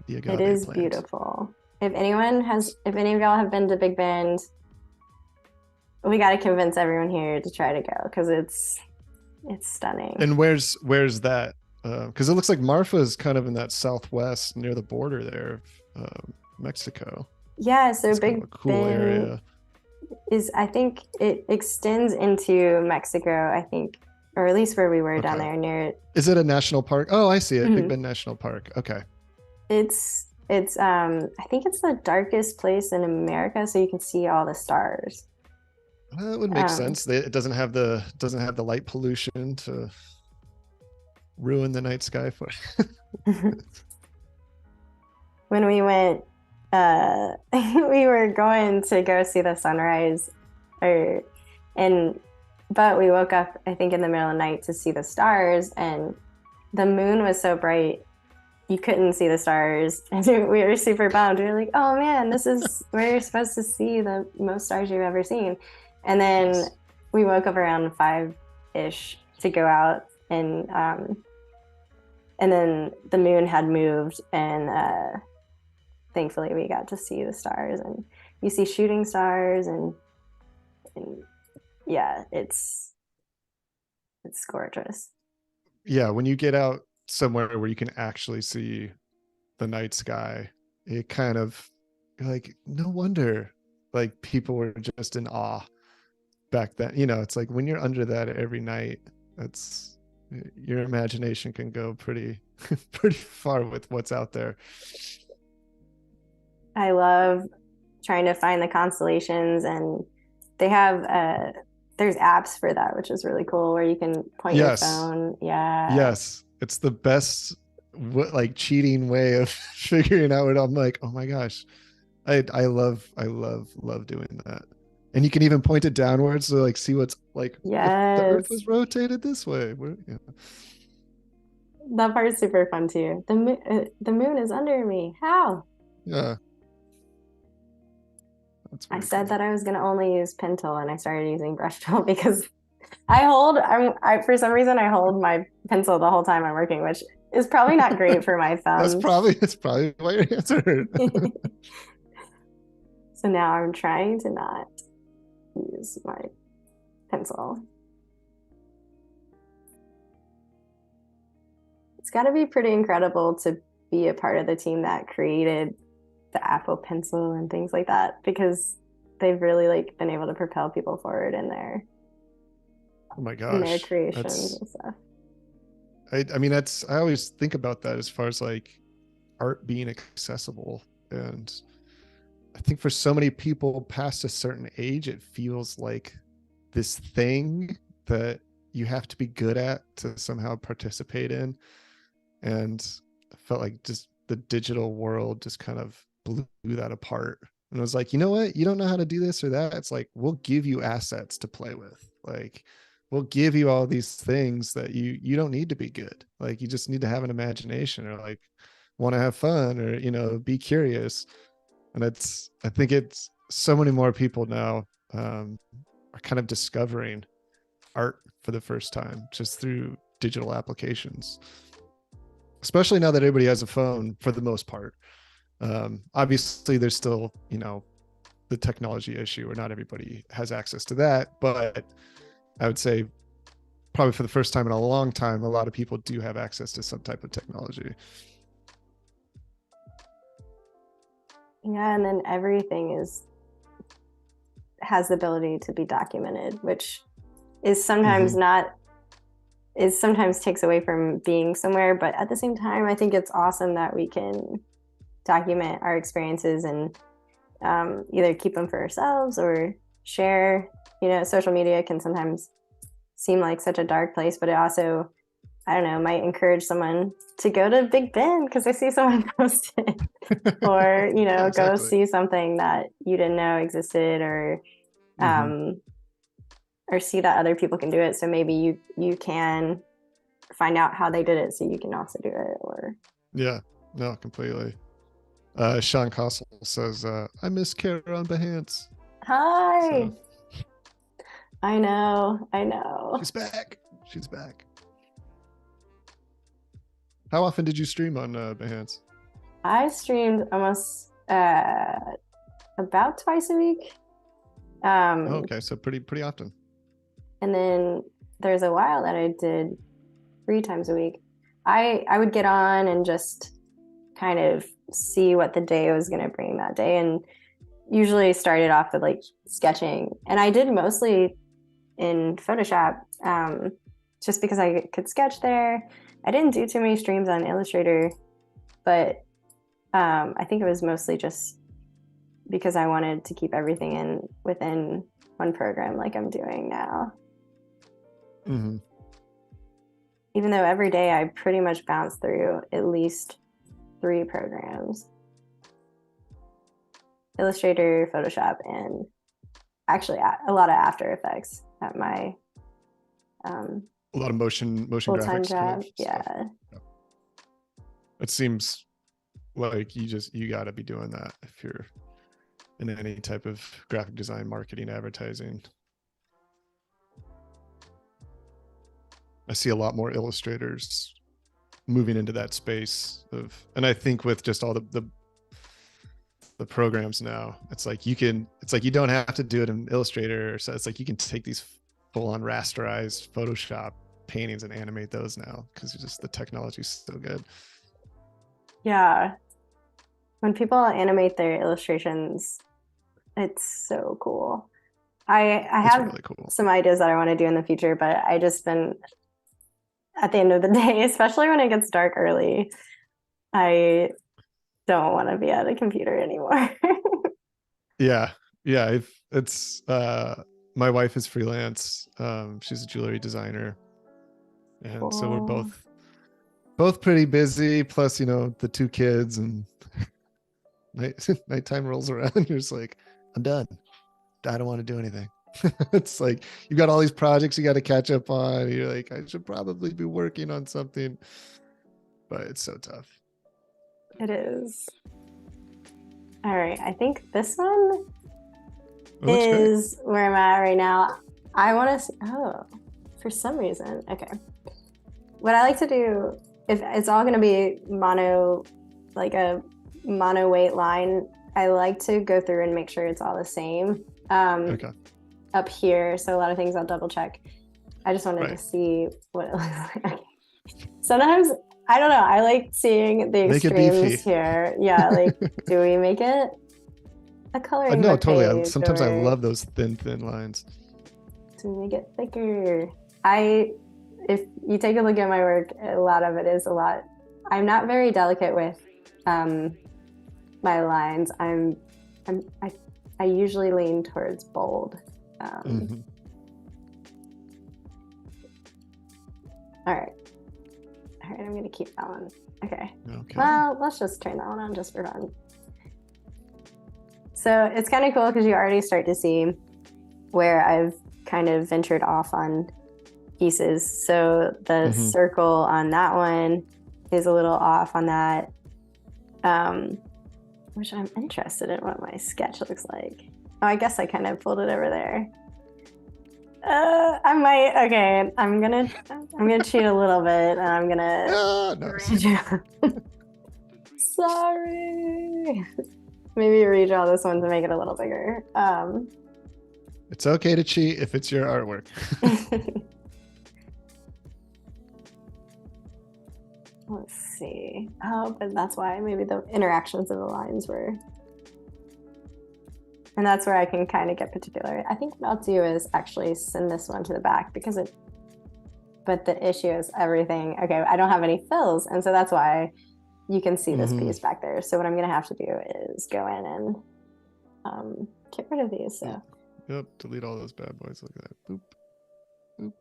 A: The agave
B: It is
A: plant.
B: beautiful. If any of y'all have been to Big Bend, we got to convince everyone here to try to go, because it's stunning.
A: And where's that? Because it looks like Marfa is kind of in that southwest near the border there of Mexico.
B: Yeah, so it's
A: Big kind of a cool
B: Bend
A: area.
B: I think it extends into Mexico, I think, or at least where we were down there near it.
A: Is it a national park? Oh, I see it. Big Bend National Park. Okay.
B: It's I think it's the darkest place in America, so you can see all the stars.
A: That would make sense. It doesn't have the light pollution to ruin the night sky for.
B: When we went, we were going to go see the sunrise, but we woke up, I think, in the middle of the night to see the stars, and the moon was so bright you couldn't see the stars. And we were super bummed. We were like, oh man, this is where you're supposed to see the most stars you've ever seen. And then we woke up around 5-ish to go out, and then the moon had moved, and thankfully we got to see the stars, and you see shooting stars, and yeah, it's gorgeous.
A: Yeah, when you get out somewhere where you can actually see the night sky, it kind of like, no wonder like people were just in awe back then. It's like when you're under that every night, that's your imagination can go pretty far with what's out there.
B: I love trying to find the constellations, and they have there's apps for that, which is really cool, where you can point your phone.
A: Yes, it's the best like cheating way of figuring out what I'm like. Oh my gosh, I love doing that. And you can even point it downwards to like see what's like.
B: Yes.
A: The Earth was rotated this way.
B: That part's super fun too. The moon is under me. How?
A: Yeah. That's
B: I
A: very
B: said
A: cool.
B: that I was gonna only use pen tool, and I started using brush tool because I for some reason I hold my pencil the whole time I'm working, which is probably not great for my thumbs.
A: That's probably why your hands are hurt.
B: So now I'm trying to not use my pencil. It's got to be pretty incredible to be a part of the team that created the Apple Pencil and things like that, because they've really like been able to propel people forward
A: Oh my
B: in their
A: gosh.
B: creations
A: That's
B: and stuff.
A: I mean that's I always think about that as far as like art being accessible. And I think for so many people past a certain age, it feels like this thing that you have to be good at to somehow participate in. And I felt like just the digital world just kind of blew that apart. And I was like, you know what? You don't know how to do this or that. It's like, we'll give you assets to play with. Like, we'll give you all these things that you don't need to be good. Like, you just need to have an imagination or like want to have fun or, be curious. And I think it's so many more people now are kind of discovering art for the first time just through digital applications, especially now that everybody has a phone for the most part. Obviously there's still, the technology issue where not everybody has access to that, but I would say probably for the first time in a long time, a lot of people do have access to some type of technology.
B: Yeah, and then everything has the ability to be documented, which is sometimes
A: Mm-hmm.
B: not is sometimes takes away from being somewhere, but at the same time, I think it's awesome that we can document our experiences and either keep them for ourselves or share. Social media can sometimes seem like such a dark place, but it also, I don't know, might encourage someone to go to Big Ben because they see someone post it, or
A: Yeah,
B: go
A: exactly.
B: see something that you didn't know existed,
A: Mm-hmm.
B: um, or see that other people can do it. So maybe you can find out how they did it, so you can also do it. Or
A: Yeah, no, completely. Sean Cossel says, I miss Kara on Behance.
B: hi,
A: So
B: I know.
A: she's back. She's back. How often did you stream on Behance?
B: I streamed almost about twice a week.
A: Oh,
B: Um,
A: okay, so pretty often.
B: and then there's a while that I did 3 times a week. I would get on and just kind of see what the day was going to bring that day, and usually started off with like sketching, and I did mostly in Photoshop, just because I could sketch there. I didn't do too many streams on Illustrator, but I think it was mostly just because I wanted to keep everything in within one program like I'm doing now.
A: Mm-hmm.
B: Even though every day I pretty much bounce through at least 3 programs: Illustrator, Photoshop, and actually a lot of After Effects at my um,
A: A lot of motion
B: full-time
A: graphics kind
B: job.
A: of stuff.
B: Yeah,
A: Yeah. It seems like you got to be doing that if you're in any type of graphic design, marketing, advertising. I see a lot more illustrators moving into that space of, and I think with just all the programs now, it's like you don't have to do it in Illustrator. So it's like you can take these full on rasterized Photoshop paintings and animate those now because just the technology is so good.
B: yeah. When people animate their illustrations, it's so cool. I
A: It's
B: have
A: really cool.
B: some ideas that I want to do in the future, but I just been at the end of the day, especially when it gets dark early, I don't want to be at a computer anymore.
A: Yeah, yeah. It's my wife is freelance. She's a jewelry designer, and so we're
B: Cool.
A: both pretty busy. Plus, the 2 kids and nighttime rolls around. You're just like, I'm done. I don't want to do anything. It's like you've got all these projects you got to catch up on. You're like, I should probably be working on something, but it's so tough.
B: It is. All right. I think this one
A: It looks great.
B: is where I'm at right now. I want to, oh, for some reason, okay. What I like to do, if it's all going to be mono, like a mono weight line, I like to go through and make sure it's all the same
A: Okay.
B: up here. So a lot of things I'll double check. I just wanted to
A: Right.
B: see what it looks like. Sometimes, I don't know, I like seeing the
A: Make it
B: extremes
A: beefy.
B: here. Yeah, like, do we make it a coloring
A: No,
B: book
A: totally.
B: page,
A: Sometimes I
B: or
A: love those thin lines.
B: do we make it thicker? If you take a look at my work, a lot of it is a lot. I'm not very delicate with my lines. I usually lean towards bold.
A: Mhm.
B: All right. I'm gonna keep that one. Okay.
A: Okay.
B: Well, let's just turn that one on just for fun. So it's kind of cool because you already start to see where I've kind of ventured off on pieces. So the circle on that one is a little off on that, which I'm interested in what my sketch looks like. Oh, I guess I kind of pulled it over there. I might. Okay, I'm gonna cheat a little bit, and I'm gonna
A: No.
B: Sorry. Maybe redraw this one to make it a little bigger.
A: It's okay to cheat if it's your artwork.
B: Let's see. Oh, but that's why maybe the interactions of the lines were. And that's where I can kind of get particular. I think what I'll do is actually send this one to the back because but the issue is everything. Okay, I don't have any fills. And so that's why you can see this piece back there. So what I'm going to have to do is go in and get rid of these. So.
A: Yep, delete all those bad boys. Look at that. Boop. Boop.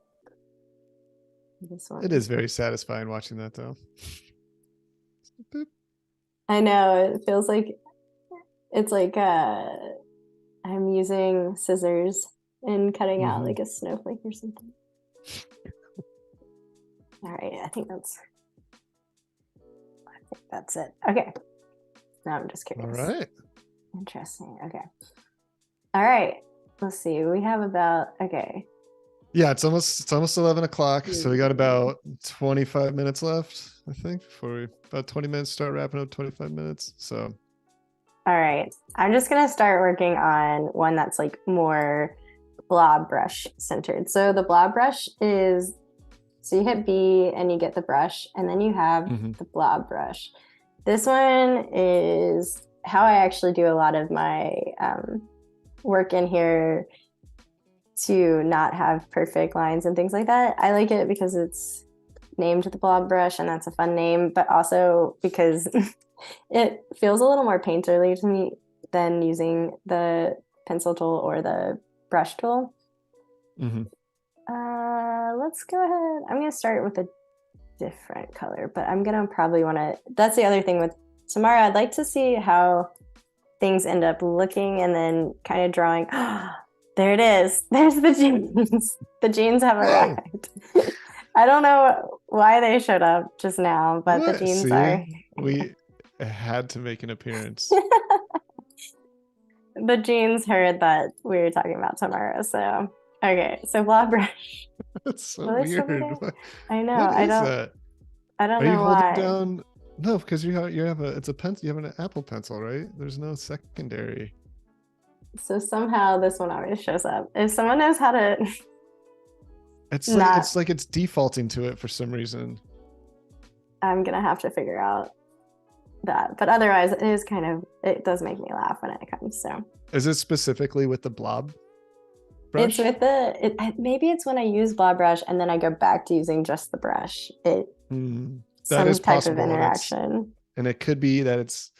B: This one.
A: It is very satisfying watching that, though. Boop.
B: I know. It feels like it's like I'm using scissors and cutting out like a snowflake or something. All right, I think that's it. Okay. Now I'm just curious.
A: All right.
B: Interesting. Okay. All right. Let's see. We have about
A: Yeah, it's almost 11 o'clock. So we got about 25 minutes left, I think, about 20 minutes, start wrapping up 25 minutes. So.
B: All right. I'm just going to start working on one that's like more blob brush centered. So the blob brush is, so you hit B and you get the brush, and then you have the blob brush. This one is how I actually do a lot of my work in here to not have perfect lines and things like that. I like it because it's named the blob brush, and that's a fun name, but also because it feels a little more painterly to me than using the pencil tool or the brush tool. Let's go ahead. I'm going to start with a different color, but I'm going to probably want to, that's the other thing with Samara. I'd like to see how things end up looking and then kind of drawing. There it is. There's the jeans. The jeans have arrived. I don't know why they showed up just now, but the jeans are.
A: We had to make an appearance.
B: The jeans heard that we were talking about tomorrow. So, okay. So blob brush.
A: That's so weird.
B: I know.
A: What is that?
B: I don't
A: know
B: you
A: why.
B: Are you
A: holding down? No, because you have it's a pencil. You have an Apple Pencil, right? There's no secondary.
B: So somehow this one always shows up. If someone knows how to.
A: It's like it's defaulting to it for some reason.
B: I'm gonna have to figure out that, but otherwise it is kind of, it does make me laugh when it comes. So
A: is it specifically with the blob brush?
B: It's with maybe it's when I use blob brush and then I go back to using just the brush.
A: That
B: some
A: is
B: type
A: possible,
B: of interaction,
A: and it could be that it's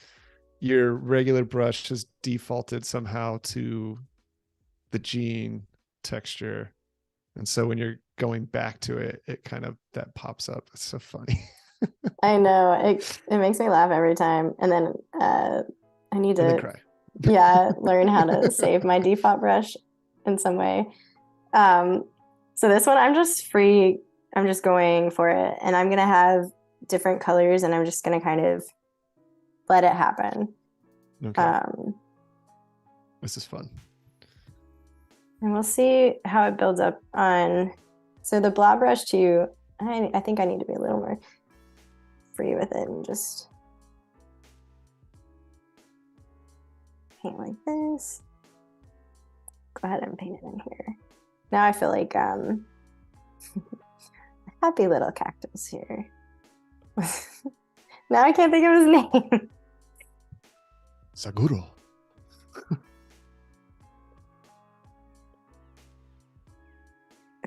A: your regular brush has defaulted somehow to the jean texture, and so when you're going back to it, it kind of that pops up. It's so funny.
B: I know, it makes me laugh every time, and then I need to
A: cry.
B: Learn how to save my default brush in some way. So this one I'm just going for it, and I'm gonna have different colors, and I'm just gonna kind of let it happen.
A: Okay. This is fun.
B: And we'll see how it builds up on. So the blob brush too, I think I need to be a little more free with it and just paint like this. Go ahead and paint it in here. Now I feel like a happy little cactus here. Now I can't think of his name.
A: Saguro.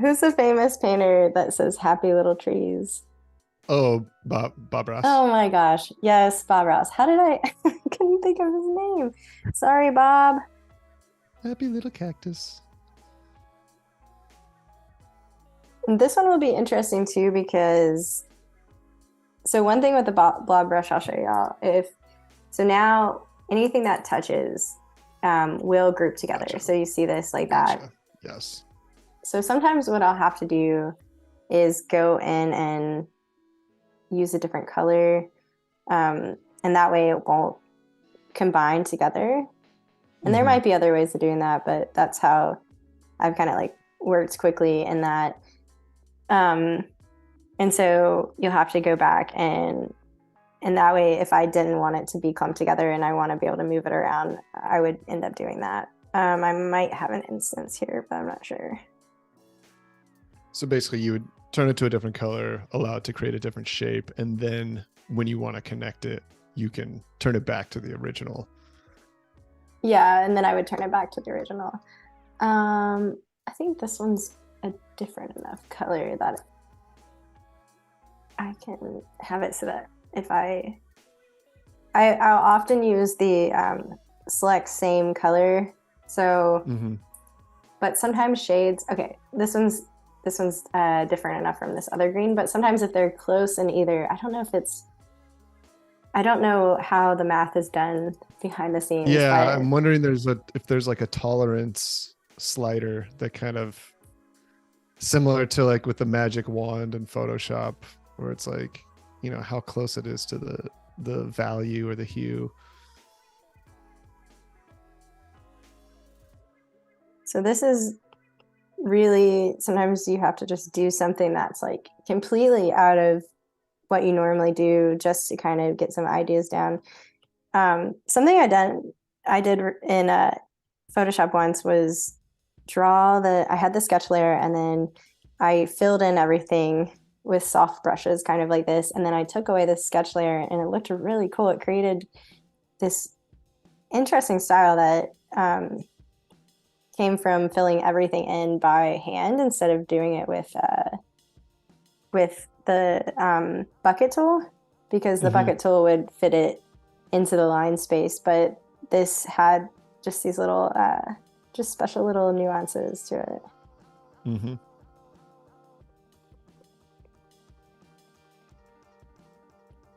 B: Who's the famous painter that says happy little trees?
A: Oh, Bob Ross.
B: Oh my gosh. Yes, Bob Ross. How did I couldn't think of his name. Sorry, Bob.
A: Happy little cactus.
B: And this one will be interesting too because so one thing with the blob brush I'll show y'all so now anything that touches will group together. Gotcha. So you see this like that.
A: Yes.
B: So sometimes what I'll have to do is go in and use a different color. And that way it won't combine together. And there might be other ways of doing that, but that's how I've kind of like worked quickly in that. And so you'll have to go back and that way, if I didn't want it to be clumped together and I want to be able to move it around, I would end up doing that. I might have an instance here, but I'm not sure.
A: So basically you would turn it to a different color, allow it to create a different shape. And then when you want to connect it, you can turn it back to the original.
B: Yeah, and then I would turn it back to the original. I think this one's a different enough color that I can have it so that if I'll often use the select same color. So, but sometimes shades, okay, this one's different enough from this other green, but sometimes if they're close in either, I don't know how the math is done behind the scenes.
A: Yeah, but I'm wondering if there's like a tolerance slider that kind of similar to like with the magic wand in Photoshop, where it's like, you know, how close it is to the value or the hue.
B: So this is really, sometimes you have to just do something that's like completely out of what you normally do just to kind of get some ideas down. Something I did in Photoshop once was I had the sketch layer and then I filled in everything with soft brushes, kind of like this. And then I took away the sketch layer and it looked really cool. It created this interesting style that came from filling everything in by hand instead of doing it with the bucket tool, because the bucket tool would fit it into the line space. But this had just these little, just special little nuances to it.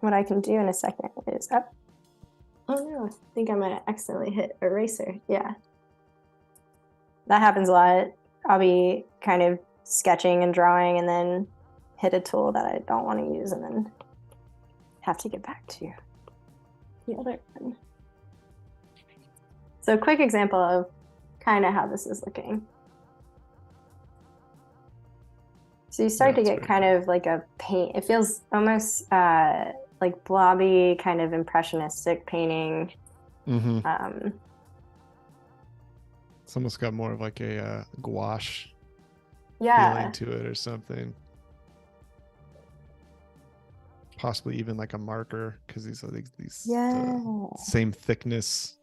B: What I can do in a second is oh no, I think I might have accidentally hit eraser. Yeah. That happens a lot. I'll be kind of sketching and drawing and then hit a tool that I don't want to use and then have to get back to the other one. So a quick example of kind of how this is looking. So you start to get kind of like a paint. It feels almost like blobby, kind of impressionistic painting.
A: It's almost got more of like a gouache feeling to it or something. Possibly even like a marker, because these are these same thickness.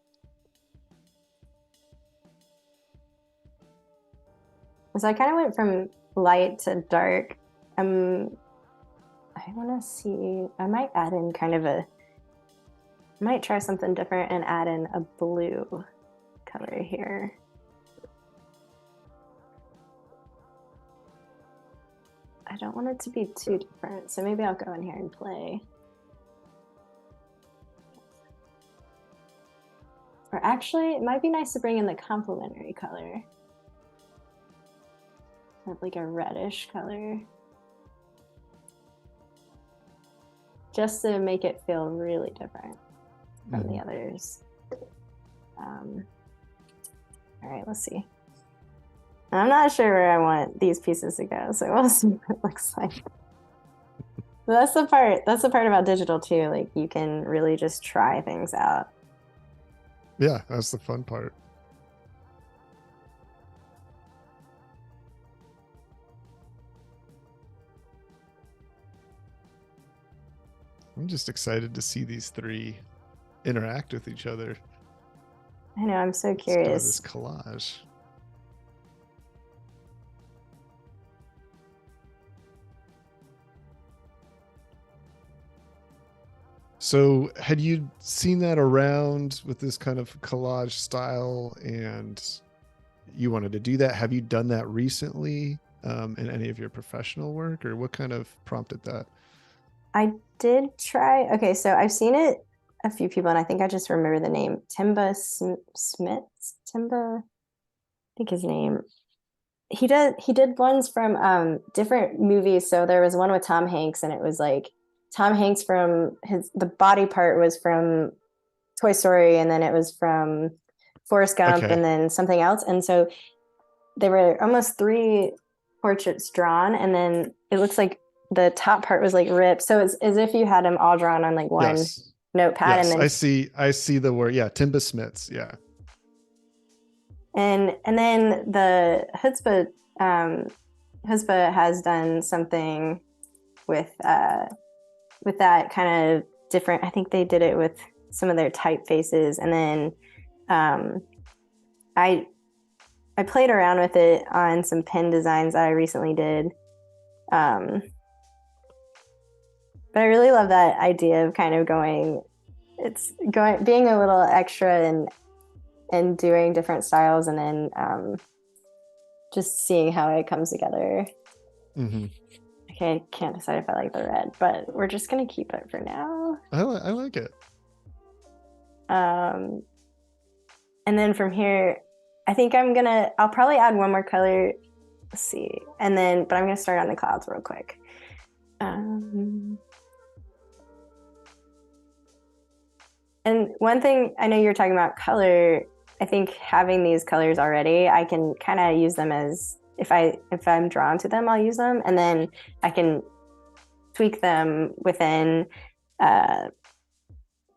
B: So I kind of went from light to dark. I want to see, I might add in I might try something different and add in a blue color here. I don't want it to be too different, so maybe I'll go in here and play. Or actually, it might be nice to bring in the complementary color. Like a reddish color. Just to make it feel really different from the others. All right, let's see. I'm not sure where I want these pieces to go, so we'll see what it looks like. That's the part about digital too. Like you can really just try things out.
A: Yeah, that's the fun part. I'm just excited to see these three interact with each other
B: I know, I'm so
A: as part of
B: curious.
A: this collage. So, had you seen that around with this kind of collage style and you wanted to do that? Have you done that recently in any of your professional work, or what kind of prompted that?
B: I did try. Okay, so I've seen it a few people, and I think I just remember the name Smith. Timba, I think his name. He did ones from different movies. So there was one with Tom Hanks, and it was like Tom Hanks from the body part was from Toy Story, and then it was from Forrest Gump,
A: Okay.
B: and then something else. And so they were almost three portraits drawn, and then it looks like the top part was like ripped. So it's as if you had them all drawn on like one
A: Yes.
B: notepad, and
A: Yes.
B: then
A: I see the word. Yeah. Timba Smiths. Yeah.
B: and then the um, Chutzpah has done something with that kind of different. I think they did it with some of their typefaces, and then um, I I played around with it on some pen designs that I recently did. Um, but I really love that idea of kind of being a little extra and doing different styles, and then just seeing how it comes together.
A: Mm-hmm.
B: Okay, I can't decide if I like the red, but we're just gonna keep it for now.
A: I like it.
B: Um, and then from here, I think I'll probably add one more color. Let's see, but I'm gonna start on the clouds real quick. And one thing I know you're talking about color, I think having these colors already, I can kind of use them as if I'm drawn to them, I'll use them, and then I can tweak them within uh,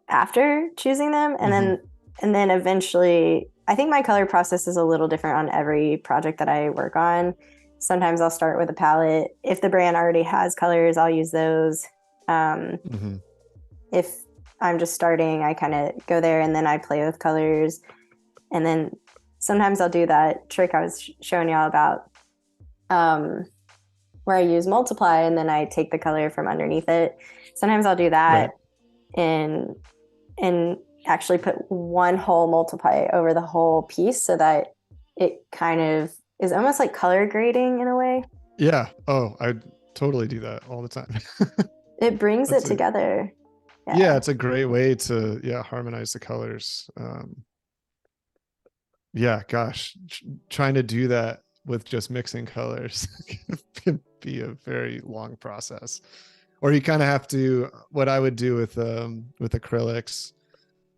B: after choosing them,
A: Mm-hmm.
B: and then eventually, I think my color process is a little different on every project that I work on. Sometimes I'll start with a palette. If the brand already has colors, I'll use those. Um,
A: Mm-hmm.
B: if I'm just starting, I kind of go there and then I play with colors. And then sometimes I'll do that trick I was showing y'all about, um, where I use multiply and then I take the color from underneath it. Sometimes I'll do
A: Right.
B: that and and actually put one whole multiply over the whole piece so that it kind of is almost like color grading in a way.
A: Yeah. Oh, I totally do that all the time.
B: It brings it
A: That's a
B: together.
A: Yeah,
B: Yeah.
A: it's a great way to harmonize the colors. Yeah, gosh, trying to do that with just mixing colors can be a very long process. Or you kind of have to. What I would do with acrylics,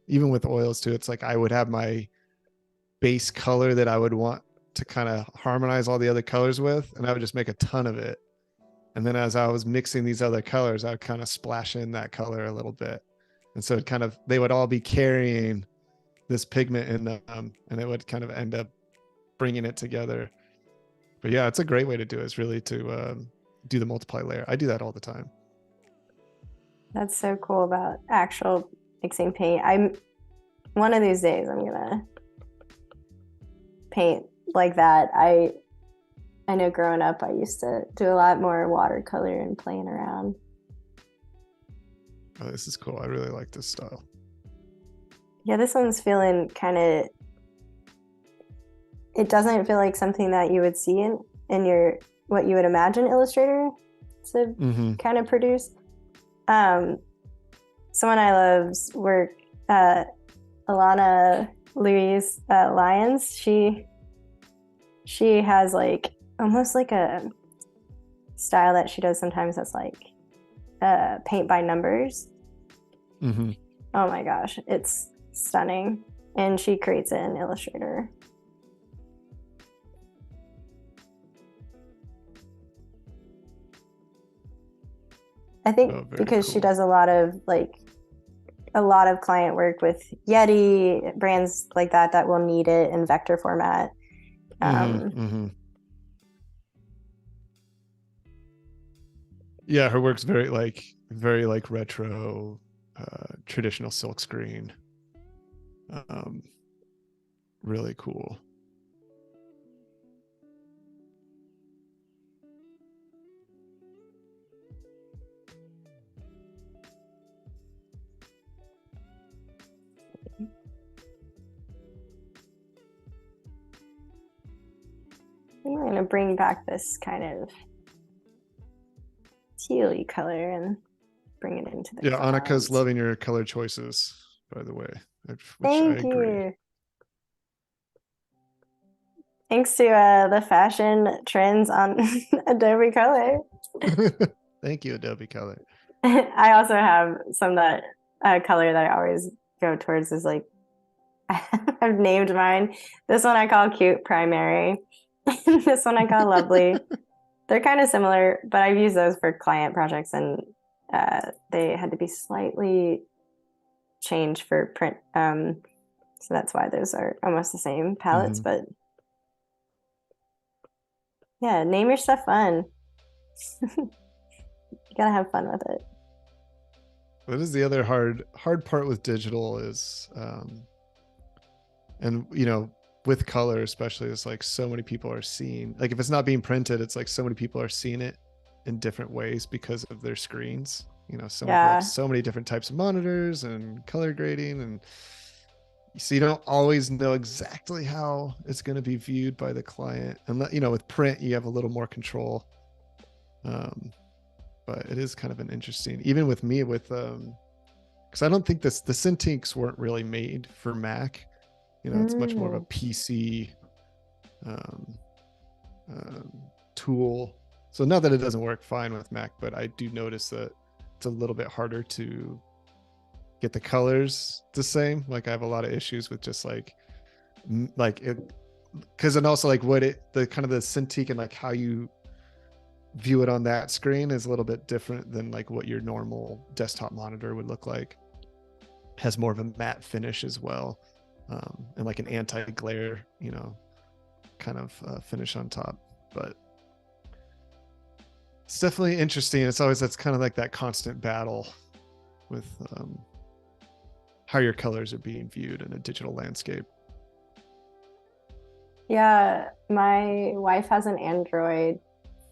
A: even with oils too, it's like I would have my base color that I would want to kind of harmonize all the other colors with, and I would just make a ton of it. And then as I was mixing these other colors, I would kind of splash in that color a little bit. And so it kind of, they would all be carrying this pigment in them, and it would kind of end up bringing it together. But yeah, it's a great way to do it. Is really to do the multiply layer. I do that all the time.
B: That's so cool about actual mixing paint. I'm one of these days I'm gonna paint like that. I know growing up I used to do a lot more watercolor and playing around.
A: Oh, this is cool. I really like this style.
B: Yeah, this one's feeling kind of, it doesn't feel like something that you would see in your what you would imagine Illustrator to
A: Mm-hmm.
B: kind of produce. Um, Someone I love's work, Alana Louise Lyons. She has like almost like a style that she does sometimes that's like paint by numbers.
A: Mm-hmm.
B: Oh my gosh, it's stunning. And she creates it in Illustrator. I think
A: Oh, very
B: because she
A: cool.
B: does a lot of client work with Yeti brands like that will need it in vector format.
A: Mm-hmm. Yeah, her work's very like retro, traditional silk screen. Um, really cool.
B: I'm going to bring back this kind of tealy color and bring it into the
A: Yeah, Annika's
B: clouds.
A: loving your color choices, by the way, which I
B: Thank
A: agree.
B: you. Thanks to the fashion trends on Adobe Color.
A: Thank you, Adobe Color.
B: I also have some that color that I always go towards is like I've named mine. This one I call cute primary. This one I call lovely. They're kind of similar, but I've used those for client projects and they had to be slightly changed for print. So that's why those are almost the same palettes,
A: Mm-hmm.
B: but yeah, name your stuff fun. You gotta have fun with it.
A: What is the other hard part with digital is, and with color especially, is like so many people are seeing, like if it's not being printed, it's like so many people are seeing it in different ways because of their screens. So many people have
B: Yeah.
A: so many different types of monitors and color grading, and so you don't always know exactly how it's going to be viewed by the client. And with print, you have a little more control. Um, but it is kind of an interesting, even with me, because I don't think the Cintiqs weren't really made for Mac. It's much more of a
B: Mm.
A: PC um, um, tool. So not that it doesn't work fine with Mac, but I do notice that it's a little bit harder to get the colors the same. Like I have a lot of issues with just like it, because and also like what it the kind of the Cintiq and like how you view it on that screen is a little bit different than like what your normal desktop monitor would look like. Has more of a matte finish as well, and like an anti-glare, kind of finish on top. But it's definitely interesting. It's always that's kind of like that constant battle with how your colors are being viewed in a digital landscape.
B: Yeah, my wife has an Android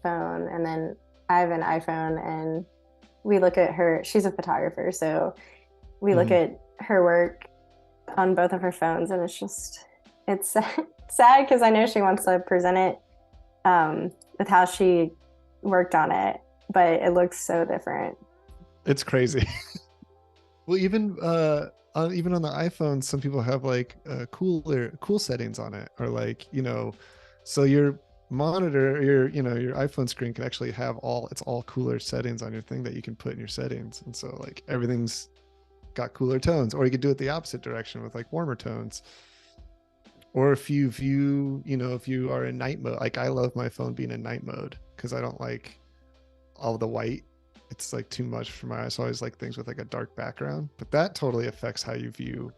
B: phone and then I have an iPhone and we look at her, she's a photographer, so we look
A: Mm-hmm.
B: at her work on both of her phones and it's sad because I know she wants to present it with how she worked on it, but it looks so different.
A: It's crazy. Well, even on the iPhone, some people have like cool settings on it, or like so your monitor, your iPhone screen can actually have all cooler settings on your thing that you can put in your settings, and so like everything's got cooler tones. Or you could do it the opposite direction with like warmer tones. Or if you view, if you are in night mode, like I love my phone being in night mode because I don't like all the white. It's like too much for my eyes. So I always like things with like a dark background, but that totally affects how you view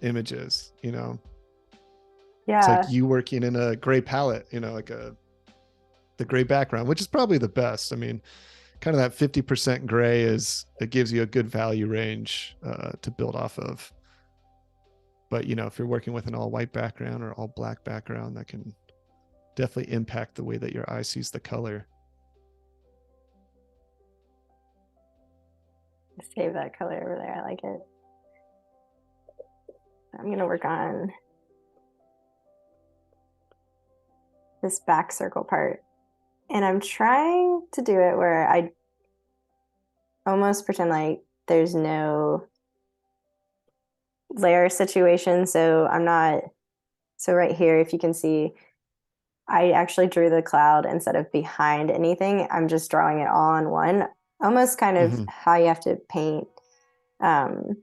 A: images. It's like
B: Yeah.
A: you working in a gray palette, like the gray background, which is probably the best. I mean, kind of that 50% gray it gives you a good value range to build off of. But if you're working with an all white background or all black background, that can definitely impact the way that your eye sees the color.
B: Save that color over there. I like it. I'm going to work on this back circle part. And I'm trying to do it where I almost pretend like there's no layer situation. So right here, if you can see, I actually drew the cloud instead of behind anything. I'm just drawing it all on one, almost kind of
A: Mm-hmm.
B: how you have to paint. Um,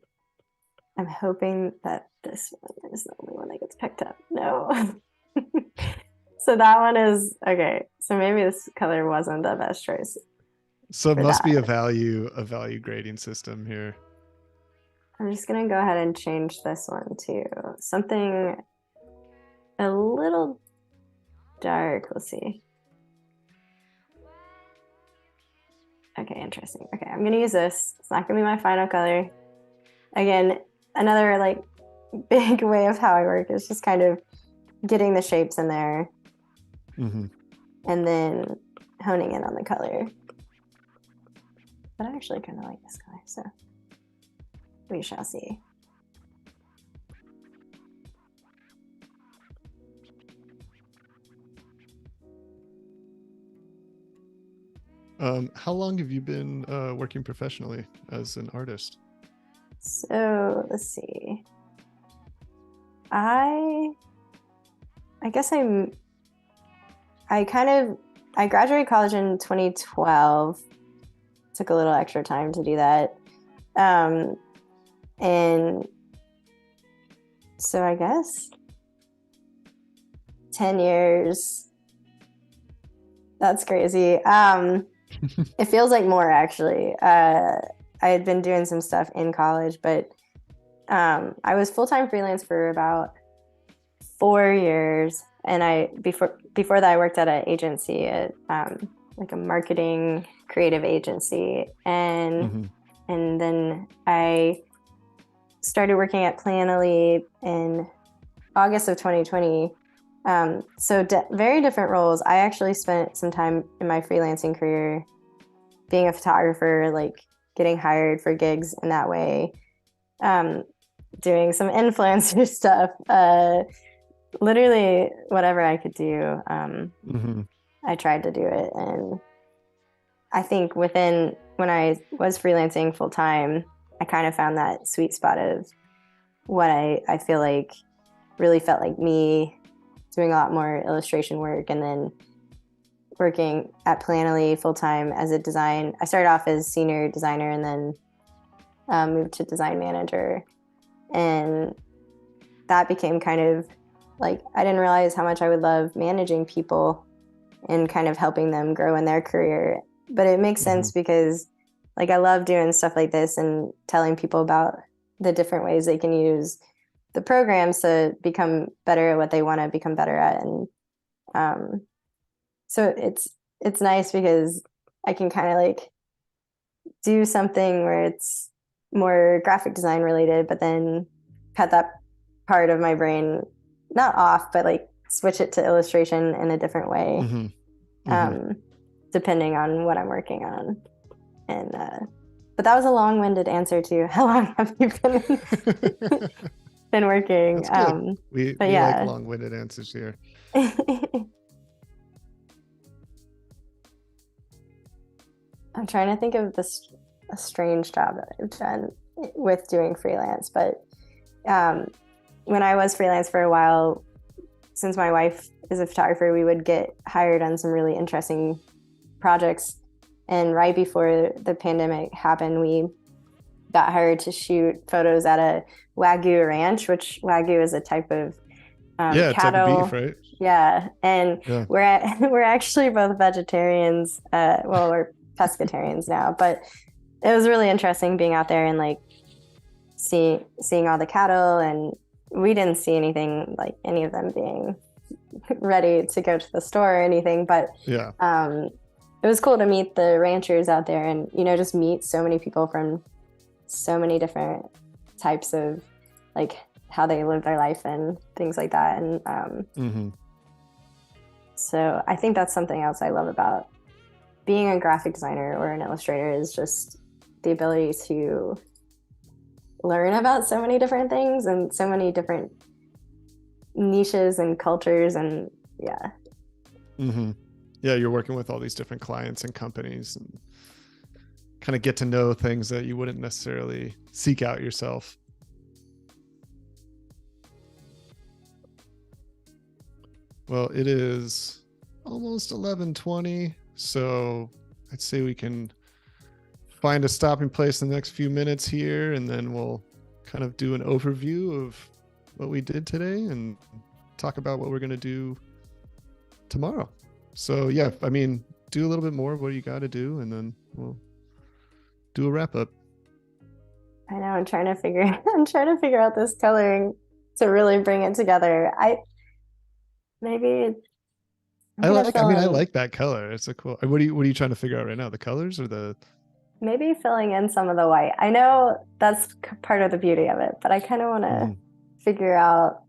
B: I'm hoping that this one is the only one that gets picked up. No. So that one is okay. So maybe this color wasn't the best choice.
A: So it
B: for
A: must be
B: that.
A: a value grading system here.
B: I'm just gonna go ahead and change this one to something a little dark. Let's see. Okay, interesting. Okay, I'm gonna use this. It's not gonna be my final color. Again, another like big way of how I work is just kind of getting the shapes in there
A: Mm-hmm.
B: and then honing in on the color. But I actually kind of like this color, so we shall see.
A: How long have you been working professionally as an artist?
B: So let's see. I guess I graduated college in 2012. Took a little extra time to do that. And so I guess 10 years. That's crazy. It feels like more actually. I had been doing some stuff in college, but I was full-time freelance for about 4 years. And before that I worked at an agency, like a marketing creative agency. And then I started working at Planoly in August of 2020. So very different roles. I actually spent some time in my freelancing career being a photographer, like getting hired for gigs in that way, doing some influencer stuff, literally whatever I could do. I tried to do it. And I think when I was freelancing full time, I kind of found that sweet spot of what I feel like really felt like me, doing a lot more illustration work, and then working at Planoly full time as a design. I started off as senior designer and then moved to design manager. And that became kind of like, I didn't realize how much I would love managing people and kind of helping them grow in their career. But it makes sense because like I love doing stuff like this and telling people about the different ways they can use the programs to become better at what they want to become better at. And so it's nice because I can kind of like do something where it's more graphic design related, but then cut that part of my brain not off, but like switch it to illustration in a different way, depending on what I'm working on. And but that was a long-winded answer to how long have you been working.
A: That's good. We
B: yeah.
A: like long-winded answers here.
B: I'm trying to think of a strange job that I've done with doing freelance, but when I was freelance for a while, since my wife is a photographer, we would get hired on some really interesting projects. And right before the pandemic happened, we got hired to shoot photos at a Wagyu ranch, which Wagyu is a type of cattle.
A: Type of beef, right?
B: Yeah, and we're actually both vegetarians. Well, we're pescatarians now, but it was really interesting being out there and like seeing all the cattle, and we didn't see anything like any of them being ready to go to the store or anything, but it was cool to meet the ranchers out there and, you know, just meet so many people from so many different types of like how they live their life and things like that. And so I think that's something else I love about being a graphic designer or an illustrator, is just the ability to learn about so many different things and so many different niches and cultures. And
A: you're working with all these different clients and companies and kind of get to know things that you wouldn't necessarily seek out yourself. Well, it is almost 11:20, so I'd say we can find a stopping place in the next few minutes here, and then we'll kind of do an overview of what we did today and talk about what we're going to do tomorrow. So yeah, I mean, do a little bit more of what you got to do, and then we'll do a wrap up.
B: I know I'm trying to figure I'm trying to figure out this coloring to really bring it together. I maybe I'm
A: I
B: gonna
A: like. I
B: fill
A: mean, I
B: in
A: like that color. It's a cool. What are you trying to figure out right now? The colors or the?
B: maybe filling in some of the white. I know that's part of the beauty of it, but I kind of want to
A: Mhm.
B: figure out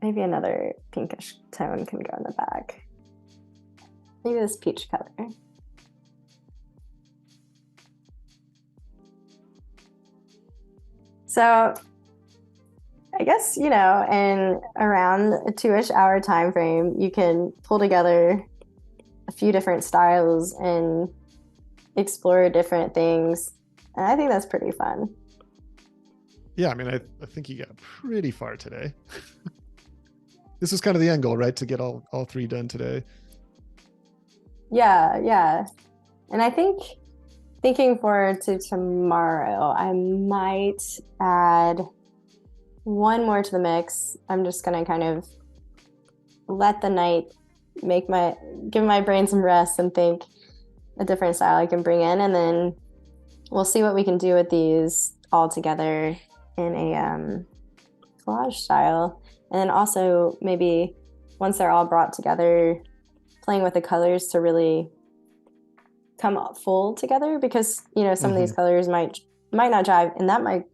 B: maybe another pinkish tone can go in the back. Maybe this peach color. So I guess, in around a 2-ish hour time frame, you can pull together a few different styles and explore different things. And I think that's pretty fun.
A: Yeah, I mean, I think you got pretty far today. This was kind of the end goal, right? To get all three done today.
B: Yeah, yeah. And I think thinking forward to tomorrow, I might add one more to the mix. I'm just gonna kind of let the night give my brain some rest and think a different style I can bring in, and then we'll see what we can do with these all together in a collage style. And then also maybe once they're all brought together, playing with the colors to really come full together, because some of these
A: Mm-hmm.
B: colors might not jive, and that might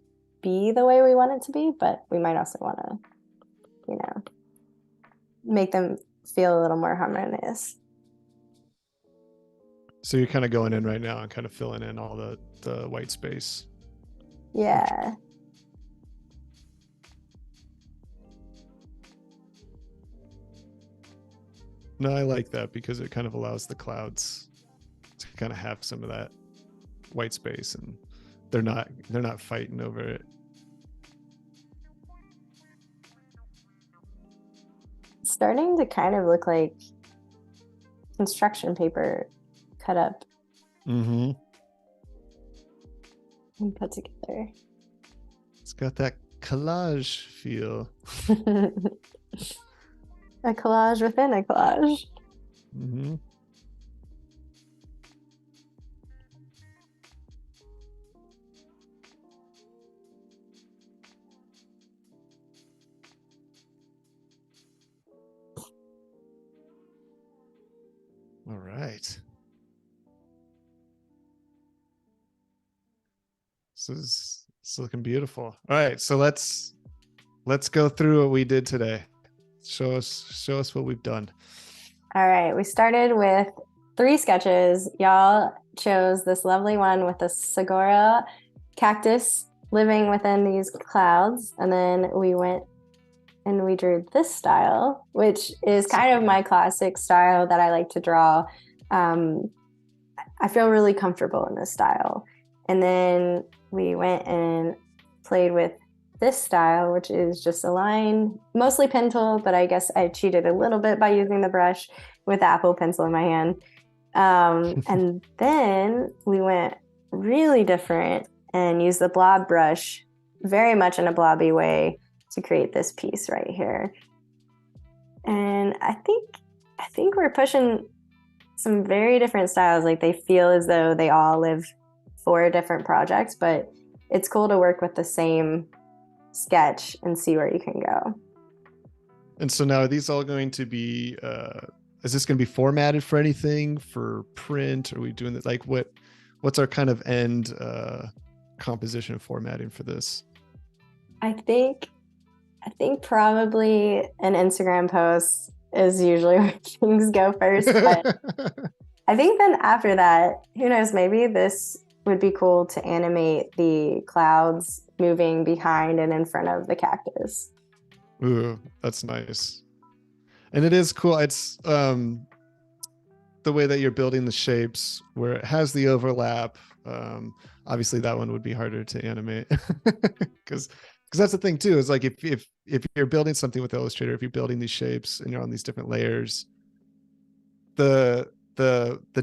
B: be the way we want it to be, but we might also want to make them feel a little more harmonious.
A: So you're kind of going in right now and kind of filling in all the white space.
B: Yeah.
A: No, I like that because it kind of allows the clouds to kind of have some of that white space, and they're not fighting over it.
B: It's starting to kind of look like construction paper cut up
A: Mm-hmm.
B: and put together.
A: It's got that collage feel.
B: A collage within a collage.
A: Mm-hmm. All right. It's looking beautiful. All right, so let's go through what we did today. Show us what we've done.
B: All right, we started with 3 sketches. Y'all chose this lovely one with the Saguaro cactus living within these clouds. And then we went and we drew this style, which is kind of my classic style that I like to draw. I feel really comfortable in this style. And then we went and played with this style, which is just a line, mostly pen tool, but I guess I cheated a little bit by using the brush with the Apple pencil in my hand. And then we went really different and used the blob brush very much in a blobby way to create this piece right here. And I think we're pushing some very different styles. Like, they feel as though they all live for different projects, but it's cool to work with the same sketch and see where you can go.
A: And so now, are these all going to be? Is this going to be formatted for anything, for print? Are we doing that? Like, what's our kind of end composition formatting for this?
B: I think probably an Instagram post is usually where things go first, but I think then after that, who knows, maybe this would be cool to animate the clouds moving behind and in front of the cactus.
A: Ooh, that's nice. And it is cool. It's the way that you're building the shapes where it has the overlap. Obviously that one would be harder to animate because that's the thing too, is like if you're building something with Illustrator, if you're building these shapes and you're on these different layers, the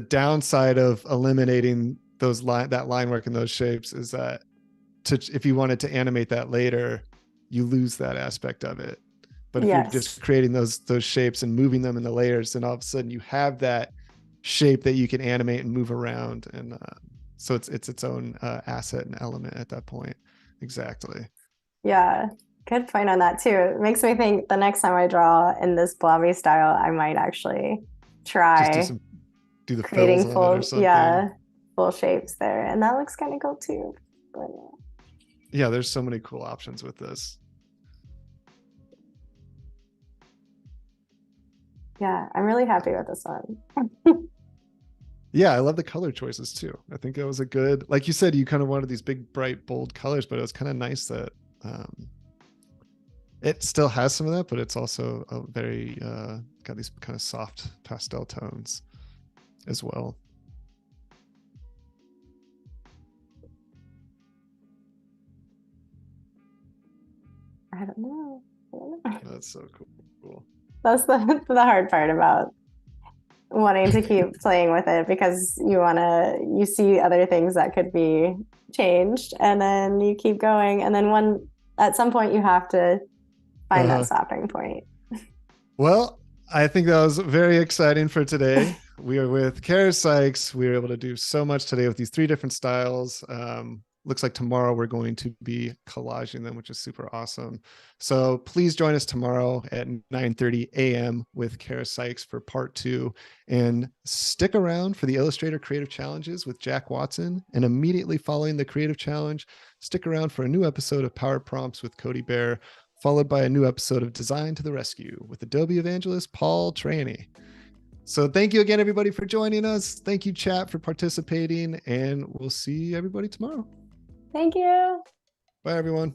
A: downside of eliminating that line work in those shapes is that if you wanted to animate that later, you lose that aspect of it. But if you're just
B: Yes.
A: creating those shapes and moving them in the layers, then all of a sudden you have that shape that you can animate and move around. And so it's its own asset and element at that point. Exactly.
B: Yeah, good point on that too. It makes me think the next time I draw in this blobby style, I might actually
A: Just
B: try
A: do the fills
B: creating
A: on it or
B: full,
A: something.
B: yeah, full shapes there. And that looks kind of cool too. But
A: Yeah, there's so many cool options with this.
B: yeah, I'm really happy with this one.
A: Yeah, I love the color choices too. I think it was a good, like you said, you kind of wanted these big, bright, bold colors, but it was kind of nice that it still has some of that, but it's also a very got these kind of soft pastel tones as well.
B: I don't know. I don't know.
A: That's so cool.
B: That's the hard part about wanting to keep playing with it because you see other things that could be changed and then you keep going and then at some point you have to find that
A: Uh-huh.
B: stopping point.
A: Well, I think that was very exciting for today. We are with Carra Sykes. We were able to do so much today with these 3 different styles. Looks like tomorrow we're going to be collaging them, which is super awesome. So please join us tomorrow at 9:30 a.m. with Carra Sykes for part 2. And stick around for the Illustrator Creative Challenges with Jack Watson. And immediately following the Creative Challenge, stick around for a new episode of Power Prompts with Cody Bear, followed by a new episode of Design to the Rescue with Adobe evangelist Paul Traney. So thank you again, everybody, for joining us. Thank you, chat, for participating, and we'll see everybody tomorrow.
B: Thank you.
A: Bye, everyone.